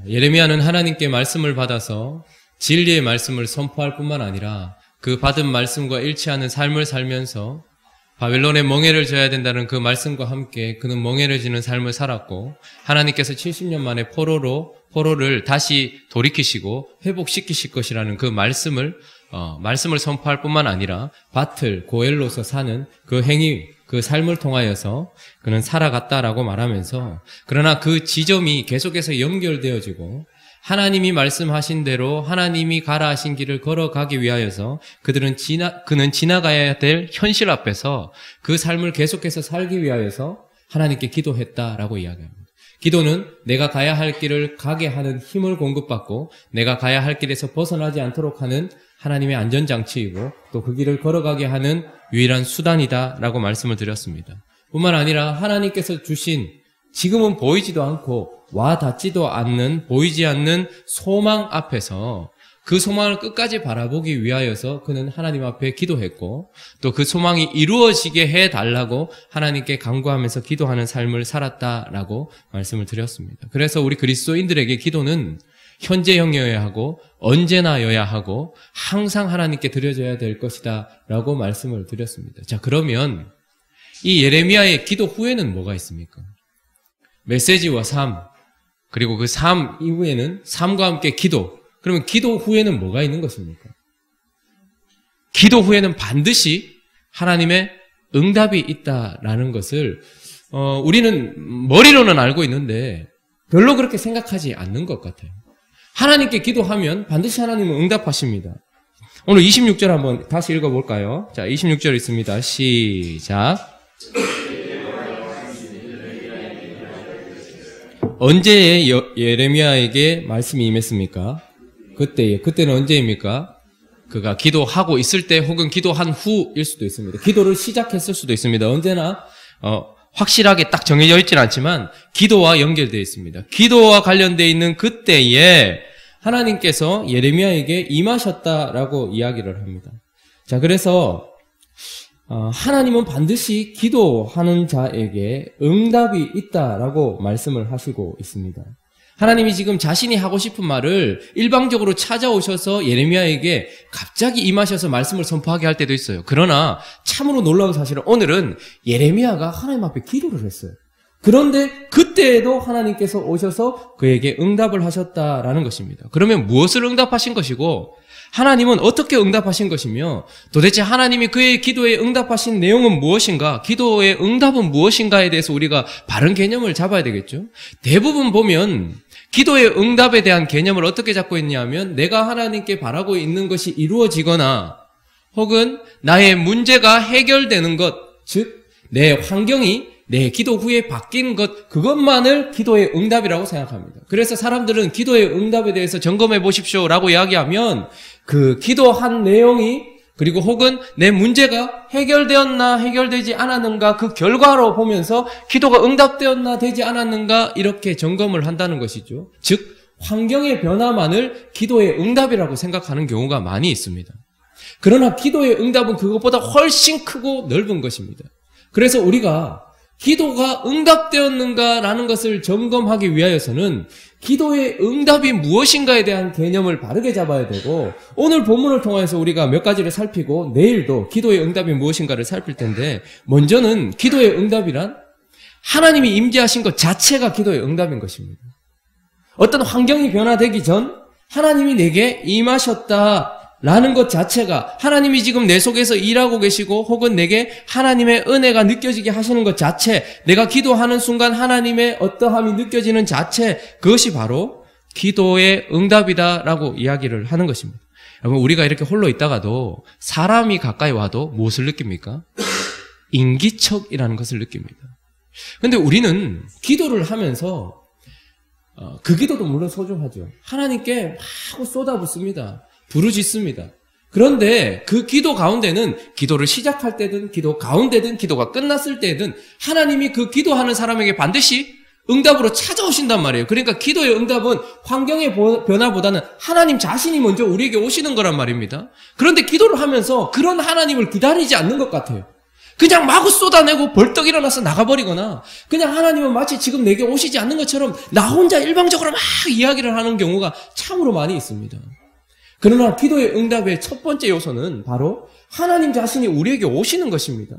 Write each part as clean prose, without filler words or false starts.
예레미야는 하나님께 말씀을 받아서 진리의 말씀을 선포할 뿐만 아니라 그 받은 말씀과 일치하는 삶을 살면서 바벨론의 멍에를 져야 된다는 그 말씀과 함께 그는 멍에를 지는 삶을 살았고, 하나님께서 70년 만에 포로를 다시 돌이키시고 회복시키실 것이라는 그 말씀을 선포할 뿐만 아니라 밭을 고엘로서 사는 그 행위, 그 삶을 통하여서 그는 살아갔다라고 말하면서, 그러나 그 지점이 계속해서 연결되어지고 하나님이 말씀하신 대로 하나님이 가라 하신 길을 걸어가기 위하여서 그는 지나가야 될 현실 앞에서 그 삶을 계속해서 살기 위하여서 하나님께 기도했다라고 이야기합니다. 기도는 내가 가야 할 길을 가게 하는 힘을 공급받고 내가 가야 할 길에서 벗어나지 않도록 하는 하나님의 안전장치이고 또 그 길을 걸어가게 하는 유일한 수단이다라고 말씀을 드렸습니다. 뿐만 아니라 하나님께서 주신 지금은 보이지도 않고 와 닿지도 않는, 보이지 않는 소망 앞에서 그 소망을 끝까지 바라보기 위하여서 그는 하나님 앞에 기도했고 또 그 소망이 이루어지게 해달라고 하나님께 간구하면서 기도하는 삶을 살았다라고 말씀을 드렸습니다. 그래서 우리 그리스도인들에게 기도는 현재형이어야 하고 언제나여야 하고 항상 하나님께 드려져야 될 것이다 라고 말씀을 드렸습니다. 자, 그러면 이 예레미야의 기도 후에는 뭐가 있습니까? 메시지와 삶, 그리고 그 삶 이후에는 삶과 함께 기도. 그러면 기도 후에는 뭐가 있는 것입니까? 기도 후에는 반드시 하나님의 응답이 있다라는 것을 우리는 머리로는 알고 있는데 별로 그렇게 생각하지 않는 것 같아요. 하나님께 기도하면 반드시 하나님은 응답하십니다. 오늘 26절 한번 다시 읽어볼까요? 자, 26절 있습니다. 시작. 언제 예레미야에게 말씀이 임했습니까? 그때는 언제입니까? 그가 기도하고 있을 때 혹은 기도한 후일 수도 있습니다. 기도를 시작했을 수도 있습니다. 언제나 확실하게 딱 정해져 있지는 않지만 기도와 연결되어 있습니다. 기도와 관련되어 있는 그때에 하나님께서 예레미야에게 임하셨다라고 이야기를 합니다. 자, 그래서 하나님은 반드시 기도하는 자에게 응답이 있다라고 말씀을 하시고 있습니다. 하나님이 지금 자신이 하고 싶은 말을 일방적으로 찾아오셔서 예레미야에게 갑자기 임하셔서 말씀을 선포하게 할 때도 있어요. 그러나 참으로 놀라운 사실은 오늘은 예레미야가 하나님 앞에 기도를 했어요. 그런데 그때에도 하나님께서 오셔서 그에게 응답을 하셨다라는 것입니다. 그러면 무엇을 응답하신 것이고 하나님은 어떻게 응답하신 것이며 도대체 하나님이 그의 기도에 응답하신 내용은 무엇인가, 기도의 응답은 무엇인가에 대해서 우리가 바른 개념을 잡아야 되겠죠. 대부분 보면 기도의 응답에 대한 개념을 어떻게 잡고 있냐면 내가 하나님께 바라고 있는 것이 이루어지거나 혹은 나의 문제가 해결되는 것, 즉 내 환경이 내 기도 후에 바뀐 것, 그것만을 기도의 응답이라고 생각합니다. 그래서 사람들은 기도의 응답에 대해서 점검해 보십시오라고 이야기하면 그 기도한 내용이 그리고 혹은 내 문제가 해결되었나 해결되지 않았는가 그 결과로 보면서 기도가 응답되었나 되지 않았는가 이렇게 점검을 한다는 것이죠. 즉 환경의 변화만을 기도의 응답이라고 생각하는 경우가 많이 있습니다. 그러나 기도의 응답은 그것보다 훨씬 크고 넓은 것입니다. 그래서 우리가 기도가 응답되었는가라는 것을 점검하기 위하여서는 기도의 응답이 무엇인가에 대한 개념을 바르게 잡아야 되고 오늘 본문을 통해서 우리가 몇 가지를 살피고 내일도 기도의 응답이 무엇인가를 살필 텐데 먼저는 기도의 응답이란 하나님이 임재하신 것 자체가 기도의 응답인 것입니다. 어떤 환경이 변화되기 전 하나님이 내게 임하셨다라는 것 자체가 하나님이 지금 내 속에서 일하고 계시고 혹은 내게 하나님의 은혜가 느껴지게 하시는 것 자체, 내가 기도하는 순간 하나님의 어떠함이 느껴지는 자체, 그것이 바로 기도의 응답이다라고 이야기를 하는 것입니다. 여러분, 우리가 이렇게 홀로 있다가도 사람이 가까이 와도 무엇을 느낍니까? 인기척이라는 것을 느낍니다. 근데 우리는 기도를 하면서 그 기도도 물론 소중하죠. 하나님께 막 쏟아붓습니다. 부르짖습니다. 그런데 그 기도 가운데는 기도를 시작할 때든 기도 가운데든 기도가 끝났을 때든 하나님이 그 기도하는 사람에게 반드시 응답으로 찾아오신단 말이에요. 그러니까 기도의 응답은 환경의 변화보다는 하나님 자신이 먼저 우리에게 오시는 거란 말입니다. 그런데 기도를 하면서 그런 하나님을 기다리지 않는 것 같아요. 그냥 마구 쏟아내고 벌떡 일어나서 나가버리거나 그냥 하나님은 마치 지금 내게 오시지 않는 것처럼 나 혼자 일방적으로 막 이야기를 하는 경우가 참으로 많이 있습니다. 그러나 기도의 응답의 첫 번째 요소는 바로 하나님 자신이 우리에게 오시는 것입니다.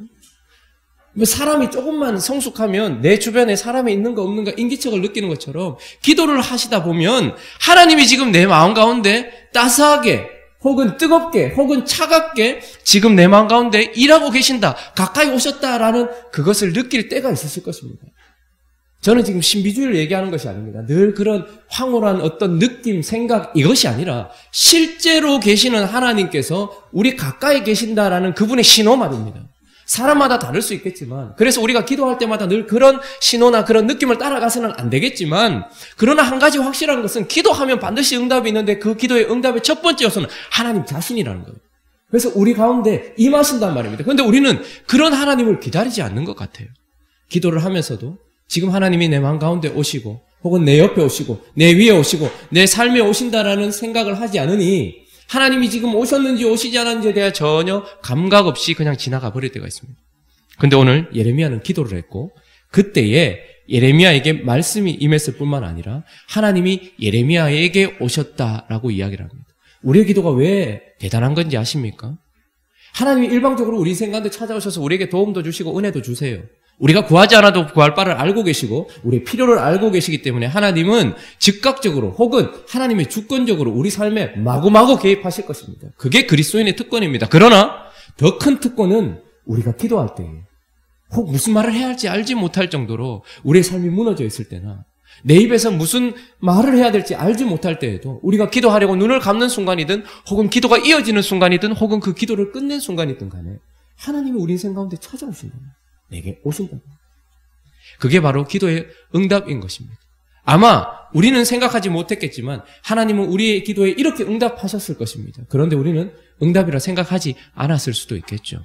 사람이 조금만 성숙하면 내 주변에 사람이 있는가 없는가 인기척을 느끼는 것처럼 기도를 하시다 보면 하나님이 지금 내 마음 가운데 따스하게 혹은 뜨겁게 혹은 차갑게 지금 내 마음 가운데 일하고 계신다, 가까이 오셨다라는 그것을 느낄 때가 있으실 것입니다. 저는 지금 신비주의를 얘기하는 것이 아닙니다. 늘 그런 황홀한 어떤 느낌, 생각 이것이 아니라 실제로 계시는 하나님께서 우리 가까이 계신다라는 그분의 신호 말입니다. 사람마다 다를 수 있겠지만 그래서 우리가 기도할 때마다 늘 그런 신호나 그런 느낌을 따라가서는 안 되겠지만 그러나 한 가지 확실한 것은 기도하면 반드시 응답이 있는데 그 기도의 응답의 첫 번째 요소는 하나님 자신이라는 거예요. 그래서 우리 가운데 임하신단 말입니다. 그런데 우리는 그런 하나님을 기다리지 않는 것 같아요. 기도를 하면서도 지금 하나님이 내 마음 가운데 오시고 혹은 내 옆에 오시고 내 위에 오시고 내 삶에 오신다라는 생각을 하지 않으니 하나님이 지금 오셨는지 오시지 않았는지에 대해 전혀 감각 없이 그냥 지나가 버릴 때가 있습니다. 그런데 오늘 예레미야는 기도를 했고 그때에 예레미야에게 말씀이 임했을 뿐만 아니라 하나님이 예레미야에게 오셨다라고 이야기를 합니다. 우리의 기도가 왜 대단한 건지 아십니까? 하나님이 일방적으로 우리 생각에 찾아오셔서 우리에게 도움도 주시고 은혜도 주세요. 우리가 구하지 않아도 구할 바를 알고 계시고 우리의 필요를 알고 계시기 때문에 하나님은 즉각적으로 혹은 하나님의 주권적으로 우리 삶에 마구마구 개입하실 것입니다. 그게 그리스도인의 특권입니다. 그러나 더 큰 특권은 우리가 기도할 때에 혹 무슨 말을 해야 할지 알지 못할 정도로 우리의 삶이 무너져 있을 때나 내 입에서 무슨 말을 해야 될지 알지 못할 때에도 우리가 기도하려고 눈을 감는 순간이든 혹은 기도가 이어지는 순간이든 혹은 그 기도를 끝낸 순간이든 간에 하나님이 우리 인생 가운데 찾아오신다. 내게 오신다. 그게 바로 기도의 응답인 것입니다. 아마 우리는 생각하지 못했겠지만 하나님은 우리의 기도에 이렇게 응답하셨을 것입니다. 그런데 우리는 응답이라 생각하지 않았을 수도 있겠죠.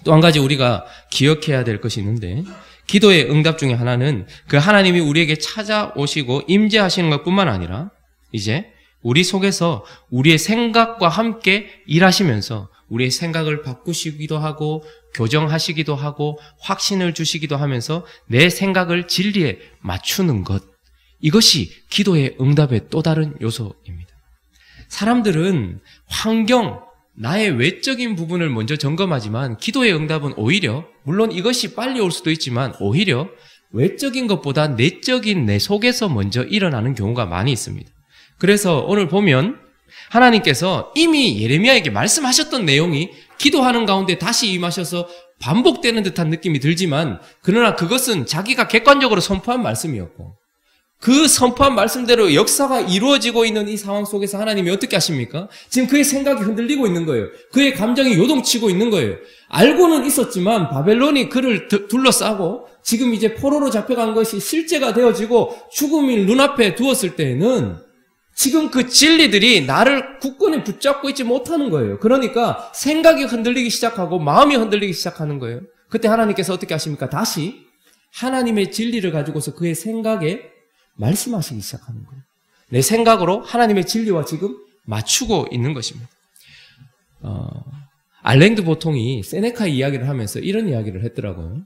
또 한 가지 우리가 기억해야 될 것이 있는데 기도의 응답 중에 하나는 그 하나님이 우리에게 찾아오시고 임재하시는 것뿐만 아니라 이제 우리 속에서 우리의 생각과 함께 일하시면서 우리의 생각을 바꾸시기도 하고 교정하시기도 하고 확신을 주시기도 하면서 내 생각을 진리에 맞추는 것, 이것이 기도의 응답의 또 다른 요소입니다. 사람들은 환경, 나의 외적인 부분을 먼저 점검하지만 기도의 응답은 오히려, 물론 이것이 빨리 올 수도 있지만 오히려 외적인 것보다 내적인 내 속에서 먼저 일어나는 경우가 많이 있습니다. 그래서 오늘 보면 하나님께서 이미 예레미야에게 말씀하셨던 내용이 기도하는 가운데 다시 임하셔서 반복되는 듯한 느낌이 들지만 그러나 그것은 자기가 객관적으로 선포한 말씀이었고 그 선포한 말씀대로 역사가 이루어지고 있는 이 상황 속에서 하나님이 어떻게 하십니까? 지금 그의 생각이 흔들리고 있는 거예요. 그의 감정이 요동치고 있는 거예요. 알고는 있었지만 바벨론이 그를 둘러싸고 지금 이제 포로로 잡혀간 것이 실제가 되어지고 죽음이 눈앞에 두었을 때에는 지금 그 진리들이 나를 굳건히 붙잡고 있지 못하는 거예요. 그러니까 생각이 흔들리기 시작하고 마음이 흔들리기 시작하는 거예요. 그때 하나님께서 어떻게 하십니까? 다시 하나님의 진리를 가지고서 그의 생각에 말씀하시기 시작하는 거예요. 내 생각으로 하나님의 진리와 지금 맞추고 있는 것입니다. 알랭드 보통이 세네카 이야기를 하면서 이런 이야기를 했더라고요.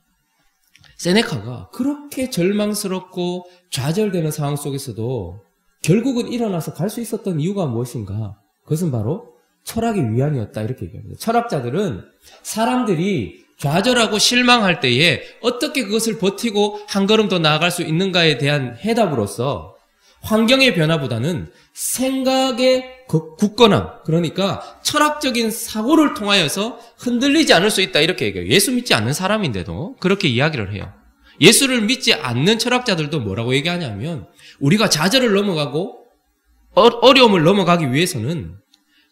세네카가 그렇게 절망스럽고 좌절되는 상황 속에서도 결국은 일어나서 갈 수 있었던 이유가 무엇인가? 그것은 바로 철학의 위안이었다 이렇게 얘기합니다. 철학자들은 사람들이 좌절하고 실망할 때에 어떻게 그것을 버티고 한 걸음 더 나아갈 수 있는가에 대한 해답으로서 환경의 변화보다는 생각의 굳건함, 그러니까 철학적인 사고를 통하여서 흔들리지 않을 수 있다 이렇게 얘기해요. 예수 믿지 않는 사람인데도 그렇게 이야기를 해요. 예수를 믿지 않는 철학자들도 뭐라고 얘기하냐면 우리가 좌절을 넘어가고 어려움을 넘어가기 위해서는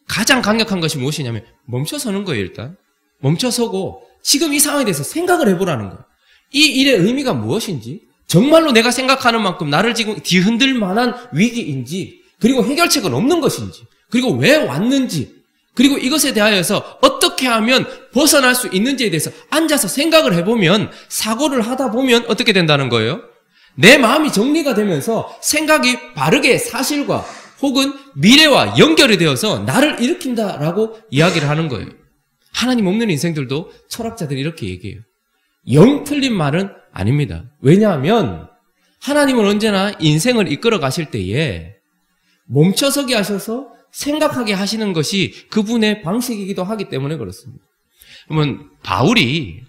가장 강력한 것이 무엇이냐면 멈춰서는 거예요. 일단 멈춰서고 지금 이 상황에 대해서 생각을 해보라는 거예요. 이 일의 의미가 무엇인지, 정말로 내가 생각하는 만큼 나를 지금 뒤흔들 만한 위기인지, 그리고 해결책은 없는 것인지, 그리고 왜 왔는지, 그리고 이것에 대하여서 어떻게 하면 벗어날 수 있는지에 대해서 앉아서 생각을 해보면, 사고를 하다 보면 어떻게 된다는 거예요? 내 마음이 정리가 되면서 생각이 바르게 사실과 혹은 미래와 연결이 되어서 나를 일으킨다라고 이야기를 하는 거예요. 하나님 없는 인생들도 철학자들이 이렇게 얘기해요. 영 틀린 말은 아닙니다. 왜냐하면 하나님은 언제나 인생을 이끌어 가실 때에 멈춰서게 하셔서 생각하게 하시는 것이 그분의 방식이기도 하기 때문에 그렇습니다. 그러면 바울이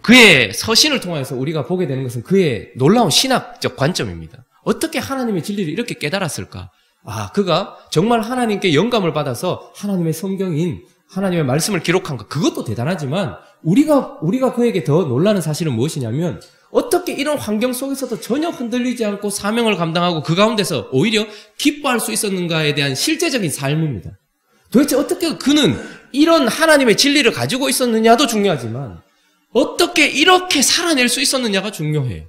그의 서신을 통해서 우리가 보게 되는 것은 그의 놀라운 신학적 관점입니다. 어떻게 하나님의 진리를 이렇게 깨달았을까? 그가 정말 하나님께 영감을 받아서 하나님의 성경인 하나님의 말씀을 기록한 것, 그것도 대단하지만 우리가 그에게 더 놀라는 사실은 무엇이냐면 어떻게 이런 환경 속에서도 전혀 흔들리지 않고 사명을 감당하고 그 가운데서 오히려 기뻐할 수 있었는가에 대한 실제적인 삶입니다. 도대체 어떻게 그는 이런 하나님의 진리를 가지고 있었느냐도 중요하지만 어떻게 이렇게 살아낼 수 있었느냐가 중요해요.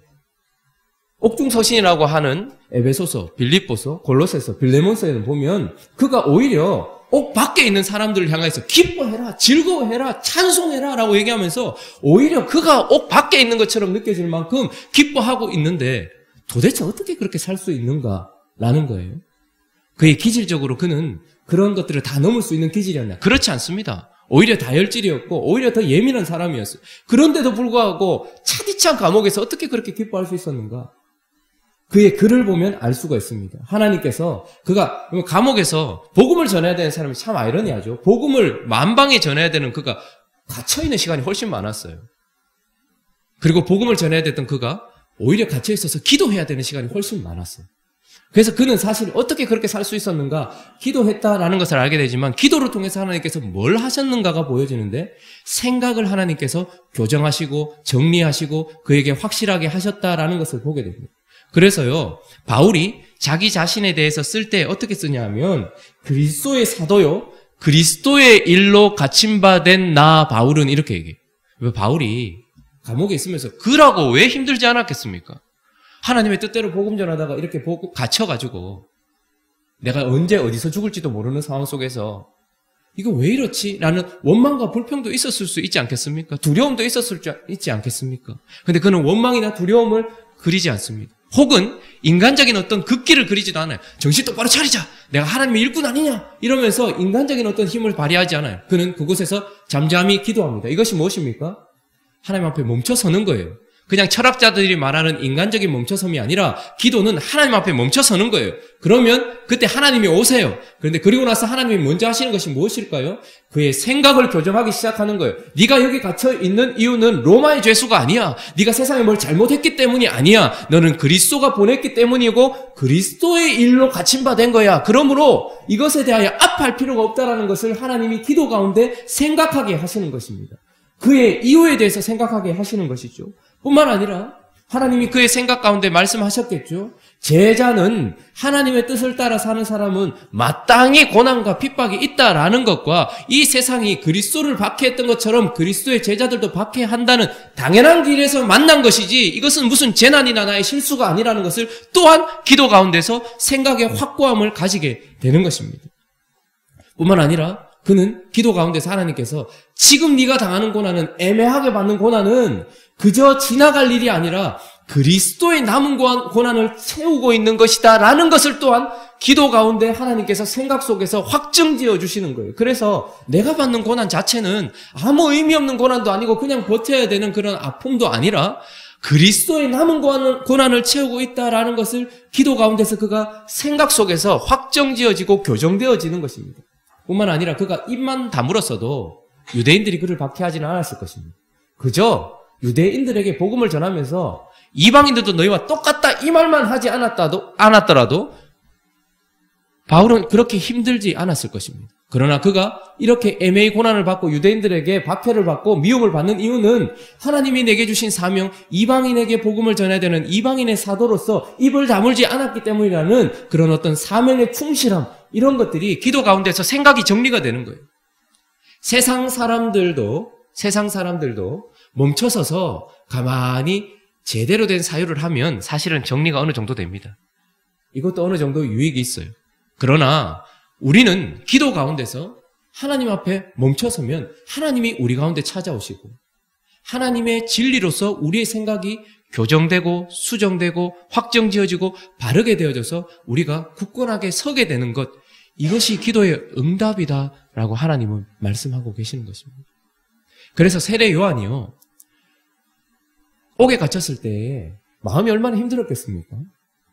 옥중서신이라고 하는 에베소서, 빌립보서, 골로새서, 빌레몬서에는 보면 그가 오히려 옥 밖에 있는 사람들을 향해서 기뻐해라, 즐거워해라, 찬송해라 라고 얘기하면서 오히려 그가 옥 밖에 있는 것처럼 느껴질 만큼 기뻐하고 있는데 도대체 어떻게 그렇게 살 수 있는가라는 거예요. 그의 기질적으로 그는 그런 것들을 다 넘을 수 있는 기질이었나? 그렇지 않습니다. 오히려 다혈질이었고 오히려 더 예민한 사람이었어요. 그런데도 불구하고 차디찬 감옥에서 어떻게 그렇게 기뻐할 수 있었는가? 그의 글을 보면 알 수가 있습니다. 하나님께서 그가 감옥에서 복음을 전해야 되는 사람이 참 아이러니하죠. 복음을 만방에 전해야 되는 그가 갇혀있는 시간이 훨씬 많았어요. 그리고 복음을 전해야 됐던 그가 오히려 갇혀있어서 기도해야 되는 시간이 훨씬 많았어요. 그래서 그는 사실 어떻게 그렇게 살 수 있었는가? 기도했다라는 것을 알게 되지만 기도를 통해서 하나님께서 뭘 하셨는가가 보여지는데 생각을 하나님께서 교정하시고 정리하시고 그에게 확실하게 하셨다라는 것을 보게 됩니다. 그래서요, 바울이 자기 자신에 대해서 쓸 때 어떻게 쓰냐 하면 그리스도의 사도요, 그리스도의 일로 갇힌 바 된 나 바울은 이렇게 얘기해요. 바울이 감옥에 있으면서 그라고 왜 힘들지 않았겠습니까? 하나님의 뜻대로 복음 전하다가 이렇게 갇혀가지고 내가 언제 어디서 죽을지도 모르는 상황 속에서 이거 왜 이렇지? 라는 원망과 불평도 있었을 수 있지 않겠습니까? 두려움도 있었을 수 있지 않겠습니까? 근데 그는 원망이나 두려움을 그리지 않습니다. 혹은 인간적인 어떤 극기를 그리지도 않아요. 정신 똑바로 차리자. 내가 하나님의 일꾼 아니냐? 이러면서 인간적인 어떤 힘을 발휘하지 않아요. 그는 그곳에서 잠잠히 기도합니다. 이것이 무엇입니까? 하나님 앞에 멈춰서는 거예요. 그냥 철학자들이 말하는 인간적인 멈춰섬이 아니라 기도는 하나님 앞에 멈춰서는 거예요. 그러면 그때 하나님이 오세요. 그런데 그리고 나서 하나님이 먼저 하시는 것이 무엇일까요? 그의 생각을 교정하기 시작하는 거예요. 네가 여기 갇혀 있는 이유는 로마의 죄수가 아니야. 네가 세상에 뭘 잘못했기 때문이 아니야. 너는 그리스도가 보냈기 때문이고 그리스도의 일로 갇힌 바 된 거야. 그러므로 이것에 대하여 아파할 필요가 없다라는 것을 하나님이 기도 가운데 생각하게 하시는 것입니다. 그의 이유에 대해서 생각하게 하시는 것이죠. 뿐만 아니라 하나님이 그의 생각 가운데 말씀하셨겠죠. 제자는 하나님의 뜻을 따라 사는 사람은 마땅히 고난과 핍박이 있다라는 것과 이 세상이 그리스도를 박해했던 것처럼 그리스도의 제자들도 박해한다는 당연한 길에서 만난 것이지 이것은 무슨 재난이나 나의 실수가 아니라는 것을 또한 기도 가운데서 생각의 확고함을 가지게 되는 것입니다. 뿐만 아니라 그는 기도 가운데서 하나님께서 지금 네가 당하는 고난은 애매하게 받는 고난은 그저 지나갈 일이 아니라 그리스도의 남은 고난을 채우고 있는 것이다 라는 것을 또한 기도 가운데 하나님께서 생각 속에서 확증지어 주시는 거예요. 그래서 내가 받는 고난 자체는 아무 의미 없는 고난도 아니고 그냥 버텨야 되는 그런 아픔도 아니라 그리스도의 남은 고난을 채우고 있다라는 것을 기도 가운데서 그가 생각 속에서 확정지어지고 교정되어지는 것입니다. 뿐만 아니라 그가 입만 다물었어도 유대인들이 그를 박해하지는 않았을 것입니다. 그저 유대인들에게 복음을 전하면서 이방인들도 너희와 똑같다 이 말만 하지 않았더라도 바울은 그렇게 힘들지 않았을 것입니다. 그러나 그가 이렇게 애매히 고난을 받고 유대인들에게 박해를 받고 미움을 받는 이유는 하나님이 내게 주신 사명, 이방인에게 복음을 전해야 되는 이방인의 사도로서 입을 다물지 않았기 때문이라는 그런 어떤 사명의 충실함, 이런 것들이 기도 가운데서 생각이 정리가 되는 거예요. 세상 사람들도 멈춰서서 가만히 제대로 된 사유를 하면 사실은 정리가 어느 정도 됩니다. 이것도 어느 정도 유익이 있어요. 그러나 우리는 기도 가운데서 하나님 앞에 멈춰서면 하나님이 우리 가운데 찾아오시고 하나님의 진리로서 우리의 생각이 교정되고 수정되고 확정지어지고 바르게 되어져서 우리가 굳건하게 서게 되는 것, 이것이 기도의 응답이다라는 라고 하나님은 말씀하고 계시는 것입니다. 그래서 세례 요한이요, 옥에 갇혔을 때 마음이 얼마나 힘들었겠습니까?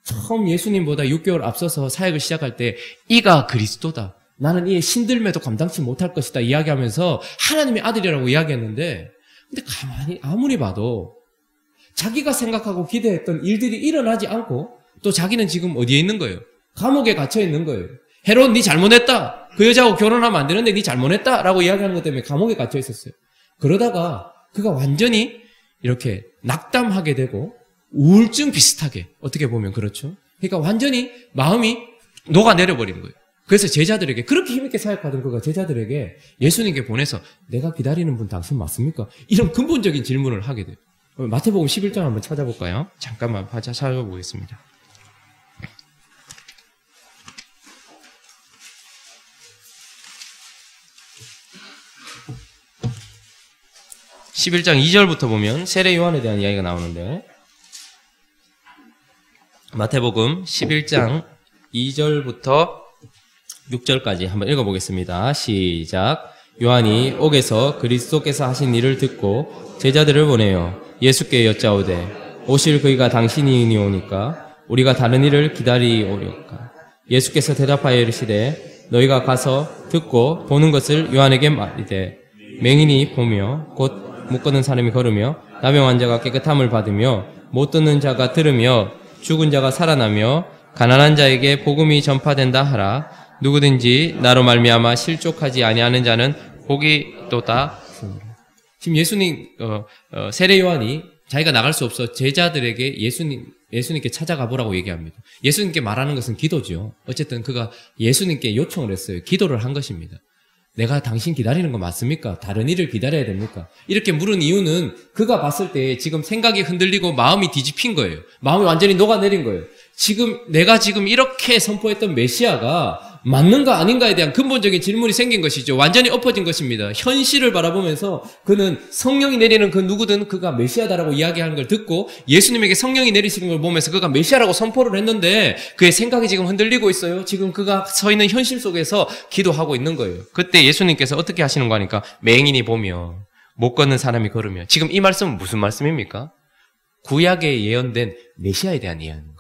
처음 예수님보다 6개월 앞서서 사역을 시작할 때 이가 그리스도다, 나는 이에 신들매도 감당치 못할 것이다 이야기하면서 하나님의 아들이라고 이야기했는데, 근데 가만히 아무리 봐도 자기가 생각하고 기대했던 일들이 일어나지 않고, 또 자기는 지금 어디에 있는 거예요? 감옥에 갇혀 있는 거예요. 헤롯 네 잘못했다, 그 여자하고 결혼하면 안 되는데 네 잘못했다 라고 이야기하는 것 때문에 감옥에 갇혀 있었어요. 그러다가 그가 완전히 이렇게 낙담하게 되고 우울증 비슷하게, 어떻게 보면 그렇죠. 그러니까 완전히 마음이 녹아내려버린 거예요. 그래서 제자들에게, 그렇게 힘있게 사역하던 그가 제자들에게 예수님께 보내서 내가 기다리는 분 당신 맞습니까? 이런 근본적인 질문을 하게 돼요. 마태복음 11장 한번 찾아볼까요? 잠깐만 찾아보겠습니다. 11장 2절부터 보면 세례 요한에 대한 이야기가 나오는데, 마태복음 11장 2절부터 6절까지 한번 읽어보겠습니다. 시작. 요한이 옥에서 그리스도께서 하신 일을 듣고 제자들을 보내요 예수께 여짜오되 오실 그이가 당신이니오니까 우리가 다른 일을 기다리오리까? 예수께서 대답하여 이르시되 너희가 가서 듣고 보는 것을 요한에게 말이되 맹인이 보며 곧 못 걷는 사람이 걸으며 나병 환자가 깨끗함을 받으며 못 듣는 자가 들으며 죽은 자가 살아나며 가난한 자에게 복음이 전파된다 하라. 누구든지 나로 말미암아 실족하지 아니하는 자는 복이 있도다. 지금 예수님 세례 요한이 자기가 나갈 수 없어 제자들에게 예수님께 찾아가 보라고 얘기합니다. 예수님께 말하는 것은 기도죠. 어쨌든 그가 예수님께 요청을 했어요. 기도를 한 것입니다. 내가 당신 기다리는 거 맞습니까? 다른 일을 기다려야 됩니까? 이렇게 물은 이유는 그가 봤을 때 지금 생각이 흔들리고 마음이 뒤집힌 거예요. 마음이 완전히 녹아내린 거예요. 내가 지금 이렇게 선포했던 메시아가 맞는가 아닌가에 대한 근본적인 질문이 생긴 것이죠. 완전히 엎어진 것입니다. 현실을 바라보면서 그는 성령이 내리는 그 누구든 그가 메시아다라고 이야기하는 걸 듣고 예수님에게 성령이 내리시는 걸 보면서 그가 메시아라고 선포를 했는데 그의 생각이 지금 흔들리고 있어요. 지금 그가 서 있는 현실 속에서 기도하고 있는 거예요. 그때 예수님께서 어떻게 하시는 거 하니까 맹인이 보며 못 걷는 사람이 걸으며, 지금 이 말씀은 무슨 말씀입니까? 구약에 예언된 메시아에 대한 예언인 거예요.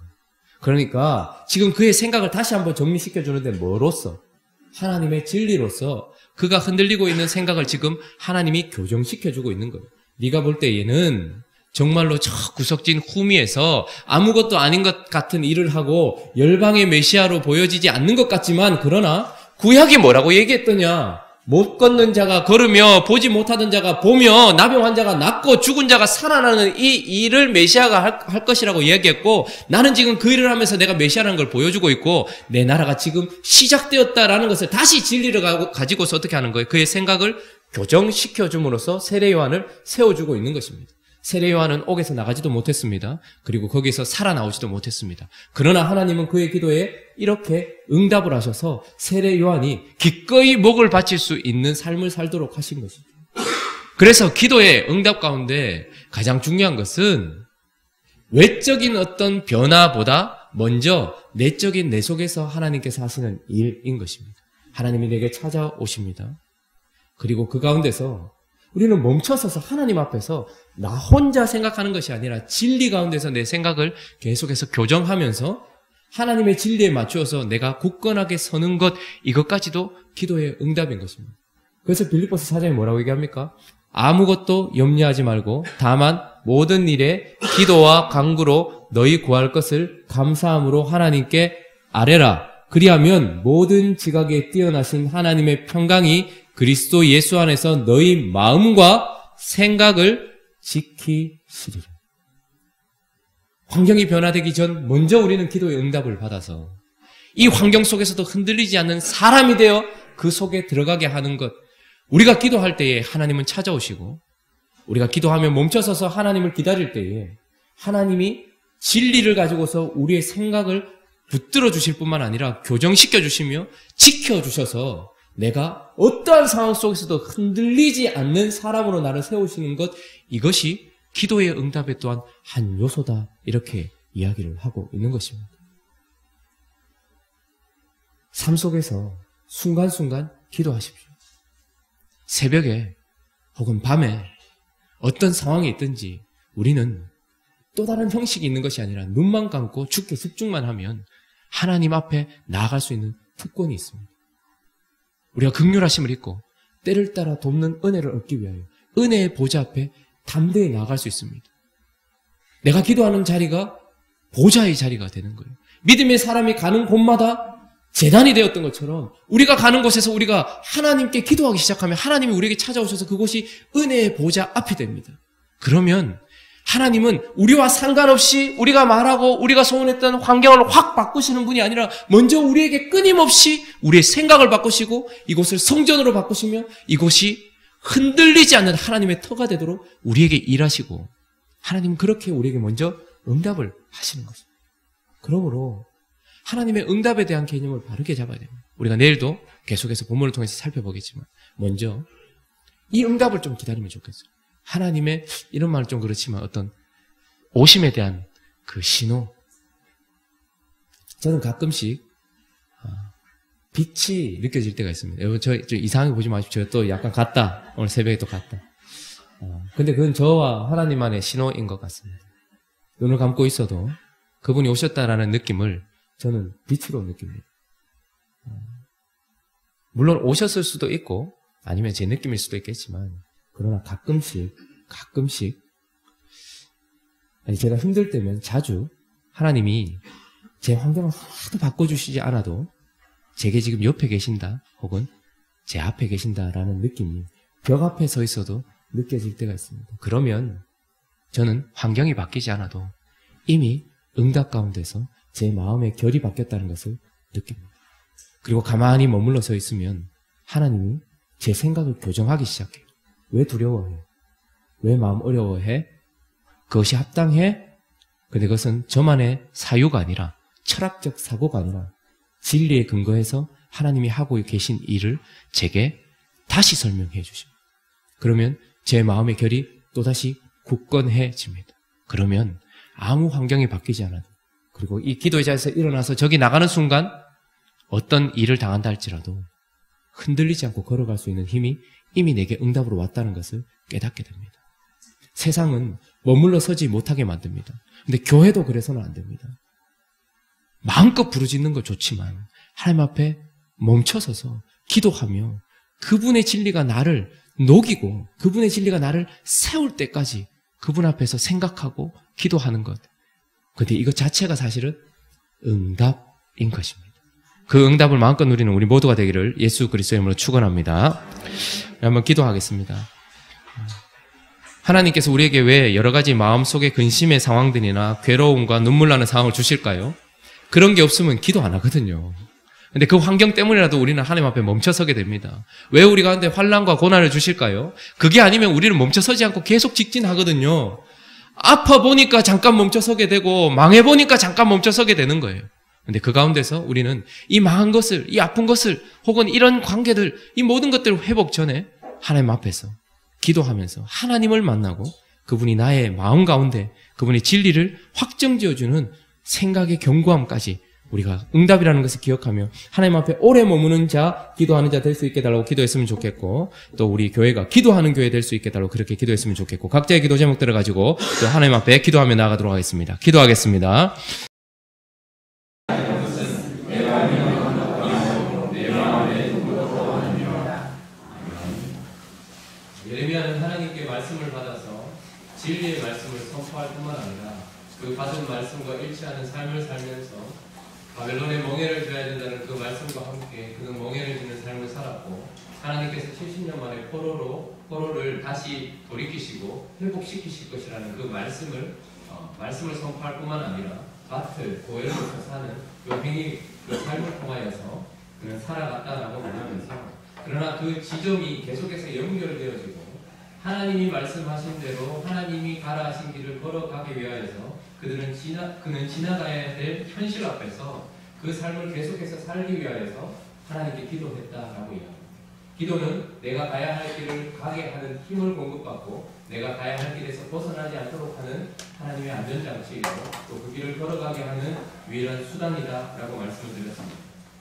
그러니까 지금 그의 생각을 다시 한번 정리시켜주는데 뭐로써? 하나님의 진리로서 그가 흔들리고 있는 생각을 지금 하나님이 교정시켜주고 있는 거예요. 네가 볼 때에는 정말로 저 구석진 후미에서 아무것도 아닌 것 같은 일을 하고 열방의 메시아로 보여지지 않는 것 같지만, 그러나 구약이 뭐라고 얘기했더냐? 못 걷는 자가 걸으며 보지 못하던 자가 보며 나병 환자가 낫고 죽은 자가 살아나는 이 일을 메시아가 할 것이라고 이야기했고, 나는 지금 그 일을 하면서 내가 메시아라는 걸 보여주고 있고 내 나라가 지금 시작되었다라는 것을 다시 진리를 가지고서 어떻게 하는 거예요? 그의 생각을 교정시켜줌으로써 세례 요한을 세워주고 있는 것입니다. 세례 요한은 옥에서 나가지도 못했습니다. 그리고 거기서 살아나오지도 못했습니다. 그러나 하나님은 그의 기도에 이렇게 응답을 하셔서 세례 요한이 기꺼이 목을 바칠 수 있는 삶을 살도록 하신 것입니다. 그래서 기도의 응답 가운데 가장 중요한 것은 외적인 어떤 변화보다 먼저 내적인 내 속에서 하나님께서 하시는 일인 것입니다. 하나님이 내게 찾아오십니다. 그리고 그 가운데서 우리는 멈춰서서 하나님 앞에서 나 혼자 생각하는 것이 아니라 진리 가운데서 내 생각을 계속해서 교정하면서 하나님의 진리에 맞추어서 내가 굳건하게 서는 것, 이것까지도 기도의 응답인 것입니다. 그래서 빌립보서 4장에 뭐라고 얘기합니까? 아무것도 염려하지 말고 다만 모든 일에 기도와 간구로 너희 구할 것을 감사함으로 하나님께 아뢰라. 그리하면 모든 지각에 뛰어나신 하나님의 평강이 그리스도 예수 안에서 너희 마음과 생각을 지키시리라. 환경이 변화되기 전 먼저 우리는 기도의 응답을 받아서 이 환경 속에서도 흔들리지 않는 사람이 되어 그 속에 들어가게 하는 것. 우리가 기도할 때에 하나님은 찾아오시고, 우리가 기도하며 멈춰서서 하나님을 기다릴 때에 하나님이 진리를 가지고서 우리의 생각을 붙들어 주실 뿐만 아니라 교정시켜 주시며 지켜주셔서 내가 어떠한 상황 속에서도 흔들리지 않는 사람으로 나를 세우시는 것, 이것이 기도의 응답의 또한 한 요소다, 이렇게 이야기를 하고 있는 것입니다. 삶 속에서 순간순간 기도하십시오. 새벽에 혹은 밤에 어떤 상황이 있든지 우리는 또 다른 형식이 있는 것이 아니라 눈만 감고 주께 집중만 하면 하나님 앞에 나아갈 수 있는 특권이 있습니다. 우리가 긍휼하심을 입고 때를 따라 돕는 은혜를 얻기 위하여 은혜의 보좌 앞에 담대히 나아갈 수 있습니다. 내가 기도하는 자리가 보좌의 자리가 되는 거예요. 믿음의 사람이 가는 곳마다 제단이 되었던 것처럼 우리가 가는 곳에서 우리가 하나님께 기도하기 시작하면 하나님이 우리에게 찾아오셔서 그곳이 은혜의 보좌 앞이 됩니다. 그러면 하나님은 우리와 상관없이 우리가 말하고 우리가 소원했던 환경을 확 바꾸시는 분이 아니라 먼저 우리에게 끊임없이 우리의 생각을 바꾸시고 이곳을 성전으로 바꾸시며 이곳이 흔들리지 않는 하나님의 터가 되도록 우리에게 일하시고 하나님은 그렇게 우리에게 먼저 응답을 하시는 것입니다. 그러므로 하나님의 응답에 대한 개념을 바르게 잡아야 됩니다. 우리가 내일도 계속해서 본문을 통해서 살펴보겠지만 먼저 이 응답을 좀 기다리면 좋겠어요. 하나님의 이런 말은 좀 그렇지만 어떤 오심에 대한 그 신호. 저는 가끔씩 빛이 느껴질 때가 있습니다. 여러분 저 이상하게 보지 마십시오. 또 약간 갔다. 오늘 새벽에 또 갔다. 근데 그건 저와 하나님만의 신호인 것 같습니다. 눈을 감고 있어도 그분이 오셨다라는 느낌을 저는 빛으로 느낍니다. 물론 오셨을 수도 있고 아니면 제 느낌일 수도 있겠지만 그러나 가끔씩 아니 제가 힘들 때면 자주 하나님이 제 환경을 하나도 바꿔주시지 않아도 제게 지금 옆에 계신다 혹은 제 앞에 계신다라는 느낌이 벽 앞에 서 있어도 느껴질 때가 있습니다. 그러면 저는 환경이 바뀌지 않아도 이미 응답 가운데서 제 마음의 결이 바뀌었다는 것을 느낍니다. 그리고 가만히 머물러 서 있으면 하나님이 제 생각을 교정하기 시작해요. 왜 두려워해? 왜 마음 어려워해? 그것이 합당해? 근데 그것은 저만의 사유가 아니라 철학적 사고가 아니라 진리에 근거해서 하나님이 하고 계신 일을 제게 다시 설명해 주십니다. 그러면 제 마음의 결이 또다시 굳건해집니다. 그러면 아무 환경이 바뀌지 않아도 그리고 이 기도의 자리에서 일어나서 저기 나가는 순간 어떤 일을 당한다 할지라도 흔들리지 않고 걸어갈 수 있는 힘이 이미 내게 응답으로 왔다는 것을 깨닫게 됩니다. 세상은 머물러 서지 못하게 만듭니다. 근데 교회도 그래서는 안 됩니다. 마음껏 부르짖는 거 좋지만 하나님 앞에 멈춰서서 기도하며 그분의 진리가 나를 녹이고 그분의 진리가 나를 세울 때까지 그분 앞에서 생각하고 기도하는 것. 근데 이것 자체가 사실은 응답인 것입니다. 그 응답을 마음껏 누리는 우리 모두가 되기를 예수 그리스도의 이름으로 축원합니다. 한번 기도하겠습니다. 하나님께서 우리에게 왜 여러 가지 마음속의 근심의 상황들이나 괴로움과 눈물 나는 상황을 주실까요? 그런 게 없으면 기도 안 하거든요. 근데 그 환경 때문이라도 우리는 하나님 앞에 멈춰서게 됩니다. 왜 우리 가운데 환난과 고난을 주실까요? 그게 아니면 우리는 멈춰서지 않고 계속 직진하거든요. 아파 보니까 잠깐 멈춰서게 되고 망해 보니까 잠깐 멈춰서게 되는 거예요. 근데 그 가운데서 우리는 이 망한 것을, 이 아픈 것을 혹은 이런 관계들, 이 모든 것들을 회복 전에 하나님 앞에서 기도하면서 하나님을 만나고 그분이 나의 마음 가운데 그분의 진리를 확정지어주는 생각의 견고함까지 우리가 응답이라는 것을 기억하며 하나님 앞에 오래 머무는 자, 기도하는 자 될 수 있게 달라고 기도했으면 좋겠고 또 우리 교회가 기도하는 교회 될 수 있게 달라고 그렇게 기도했으면 좋겠고 각자의 기도 제목들을 가지고 또 하나님 앞에 기도하며 나아가도록 하겠습니다. 기도하겠습니다. 예레미야는 하나님께 말씀을 받아서 진리의 말씀을 선포할 뿐만 아니라 그 받은 말씀과 일치하는 삶을 살면서 바벨론의 멍에를 져야 된다는 그 말씀과 함께 그는 멍에를 지는 삶을 살았고 하나님께서 70년 만에 포로를 다시 돌이키시고 회복시키실 것이라는 그 말씀을 선포할 뿐만 아니라 밭을 고엘로서 사는 그 행위, 그 삶을 통하여서 그는 살아갔다라고 말하면서 그러나 그 지점이 계속해서 연결되어지고 하나님이 말씀하신 대로 하나님이 가라 하신 길을 걸어가기 위하여서 그는 지나가야 될 현실 앞에서 그 삶을 계속해서 살기 위하여서 하나님께 기도했다라고 이야기합니다. 기도는 내가 가야 할 길을 가게 하는 힘을 공급받고 내가 가야 할 길에서 벗어나지 않도록 하는 하나님의 안전장치이고 또 그 길을 걸어가게 하는 유일한 수단이다라고 말씀을 드렸습니다.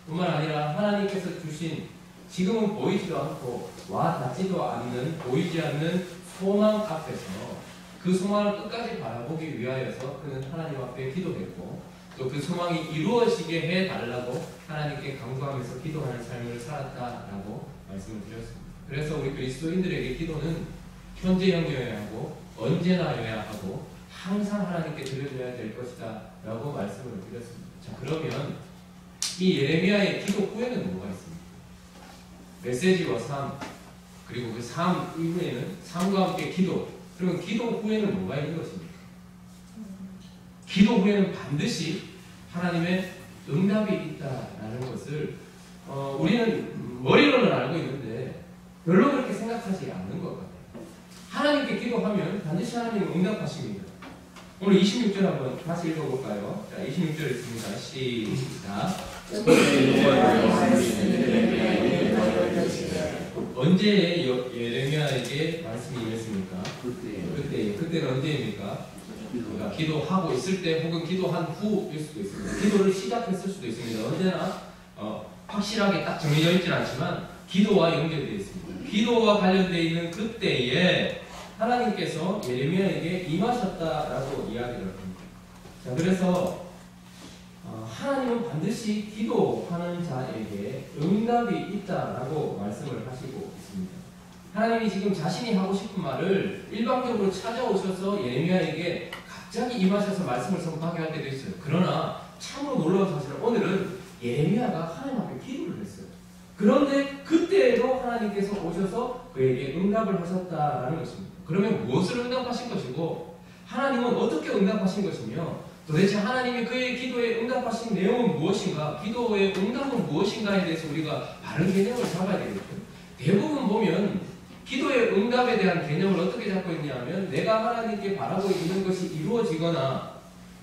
뿐만 아니라 하나님께서 주신 지금은 보이지도 않고 와 닿지도 않는 보이지 않는 소망 앞에서 그 소망을 끝까지 바라보기 위하여서 그는 하나님 앞에 기도했고 또 그 소망이 이루어지게 해달라고 하나님께 간구하면서 기도하는 삶을 살았다라고 말씀을 드렸습니다. 그래서 우리 그리스도인들에게 기도는 현재형이어야 하고 언제나여야 하고 항상 하나님께 드려져야 될 것이다 라고 말씀을 드렸습니다. 자, 그러면 이 예레미야의 기도 후에는 뭐가 있습니까? 메시지와 삶, 그리고 그 삶 이후에는 삶과 함께 기도, 그러면 기도 후에는 뭐가 있는 것입니까? 기도 후에는 반드시 하나님의 응답이 있다라는 것을 우리는 머리로는 알고 있는데 별로 그렇게 생각하지 않는 것 같아요. 하나님께 기도하면 반드시 하나님은 응답하십니다. 오늘 26절 한번 다시 읽어볼까요? 자, 26절 있습니다. 시작. 언제 예레미야에게 말씀이 임했습니까? 그때는 언제입니까? 그러니까 기도하고 있을 때 혹은 기도한 후일 수도 있습니다. 기도를 시작했을 수도 있습니다. 언제나 확실하게 딱 정해져 있지는 않지만 기도와 연결되어 있습니다. 기도와 관련되어 있는 그때에 하나님께서 예레미야에게 임하셨다라고 이야기를 합니다. 자, 그래서 하나님은 반드시 기도하는 자에게 응답이 있다라고 말씀을 하시고 있습니다. 하나님이 지금 자신이 하고 싶은 말을 일방적으로 찾아오셔서 예레미야에게 갑자기 임하셔서 말씀을 선포하게 할 때도 있어요. 그러나 참으로 놀라운 사실은 오늘은 예레미야가 하나님 앞에 기도를 했어요. 그런데 그때에도 하나님께서 오셔서 그에게 응답을 하셨다라는 것입니다. 그러면 무엇을 응답하신 것이고 하나님은 어떻게 응답하신 것이며 도대체 하나님이 그의 기도에 응답하신 내용은 무엇인가, 기도의 응답은 무엇인가에 대해서 우리가 바른 개념을 잡아야 되겠죠. 대부분 보면 기도의 응답에 대한 개념을 어떻게 잡고 있냐면 내가 하나님께 바라고 있는 것이 이루어지거나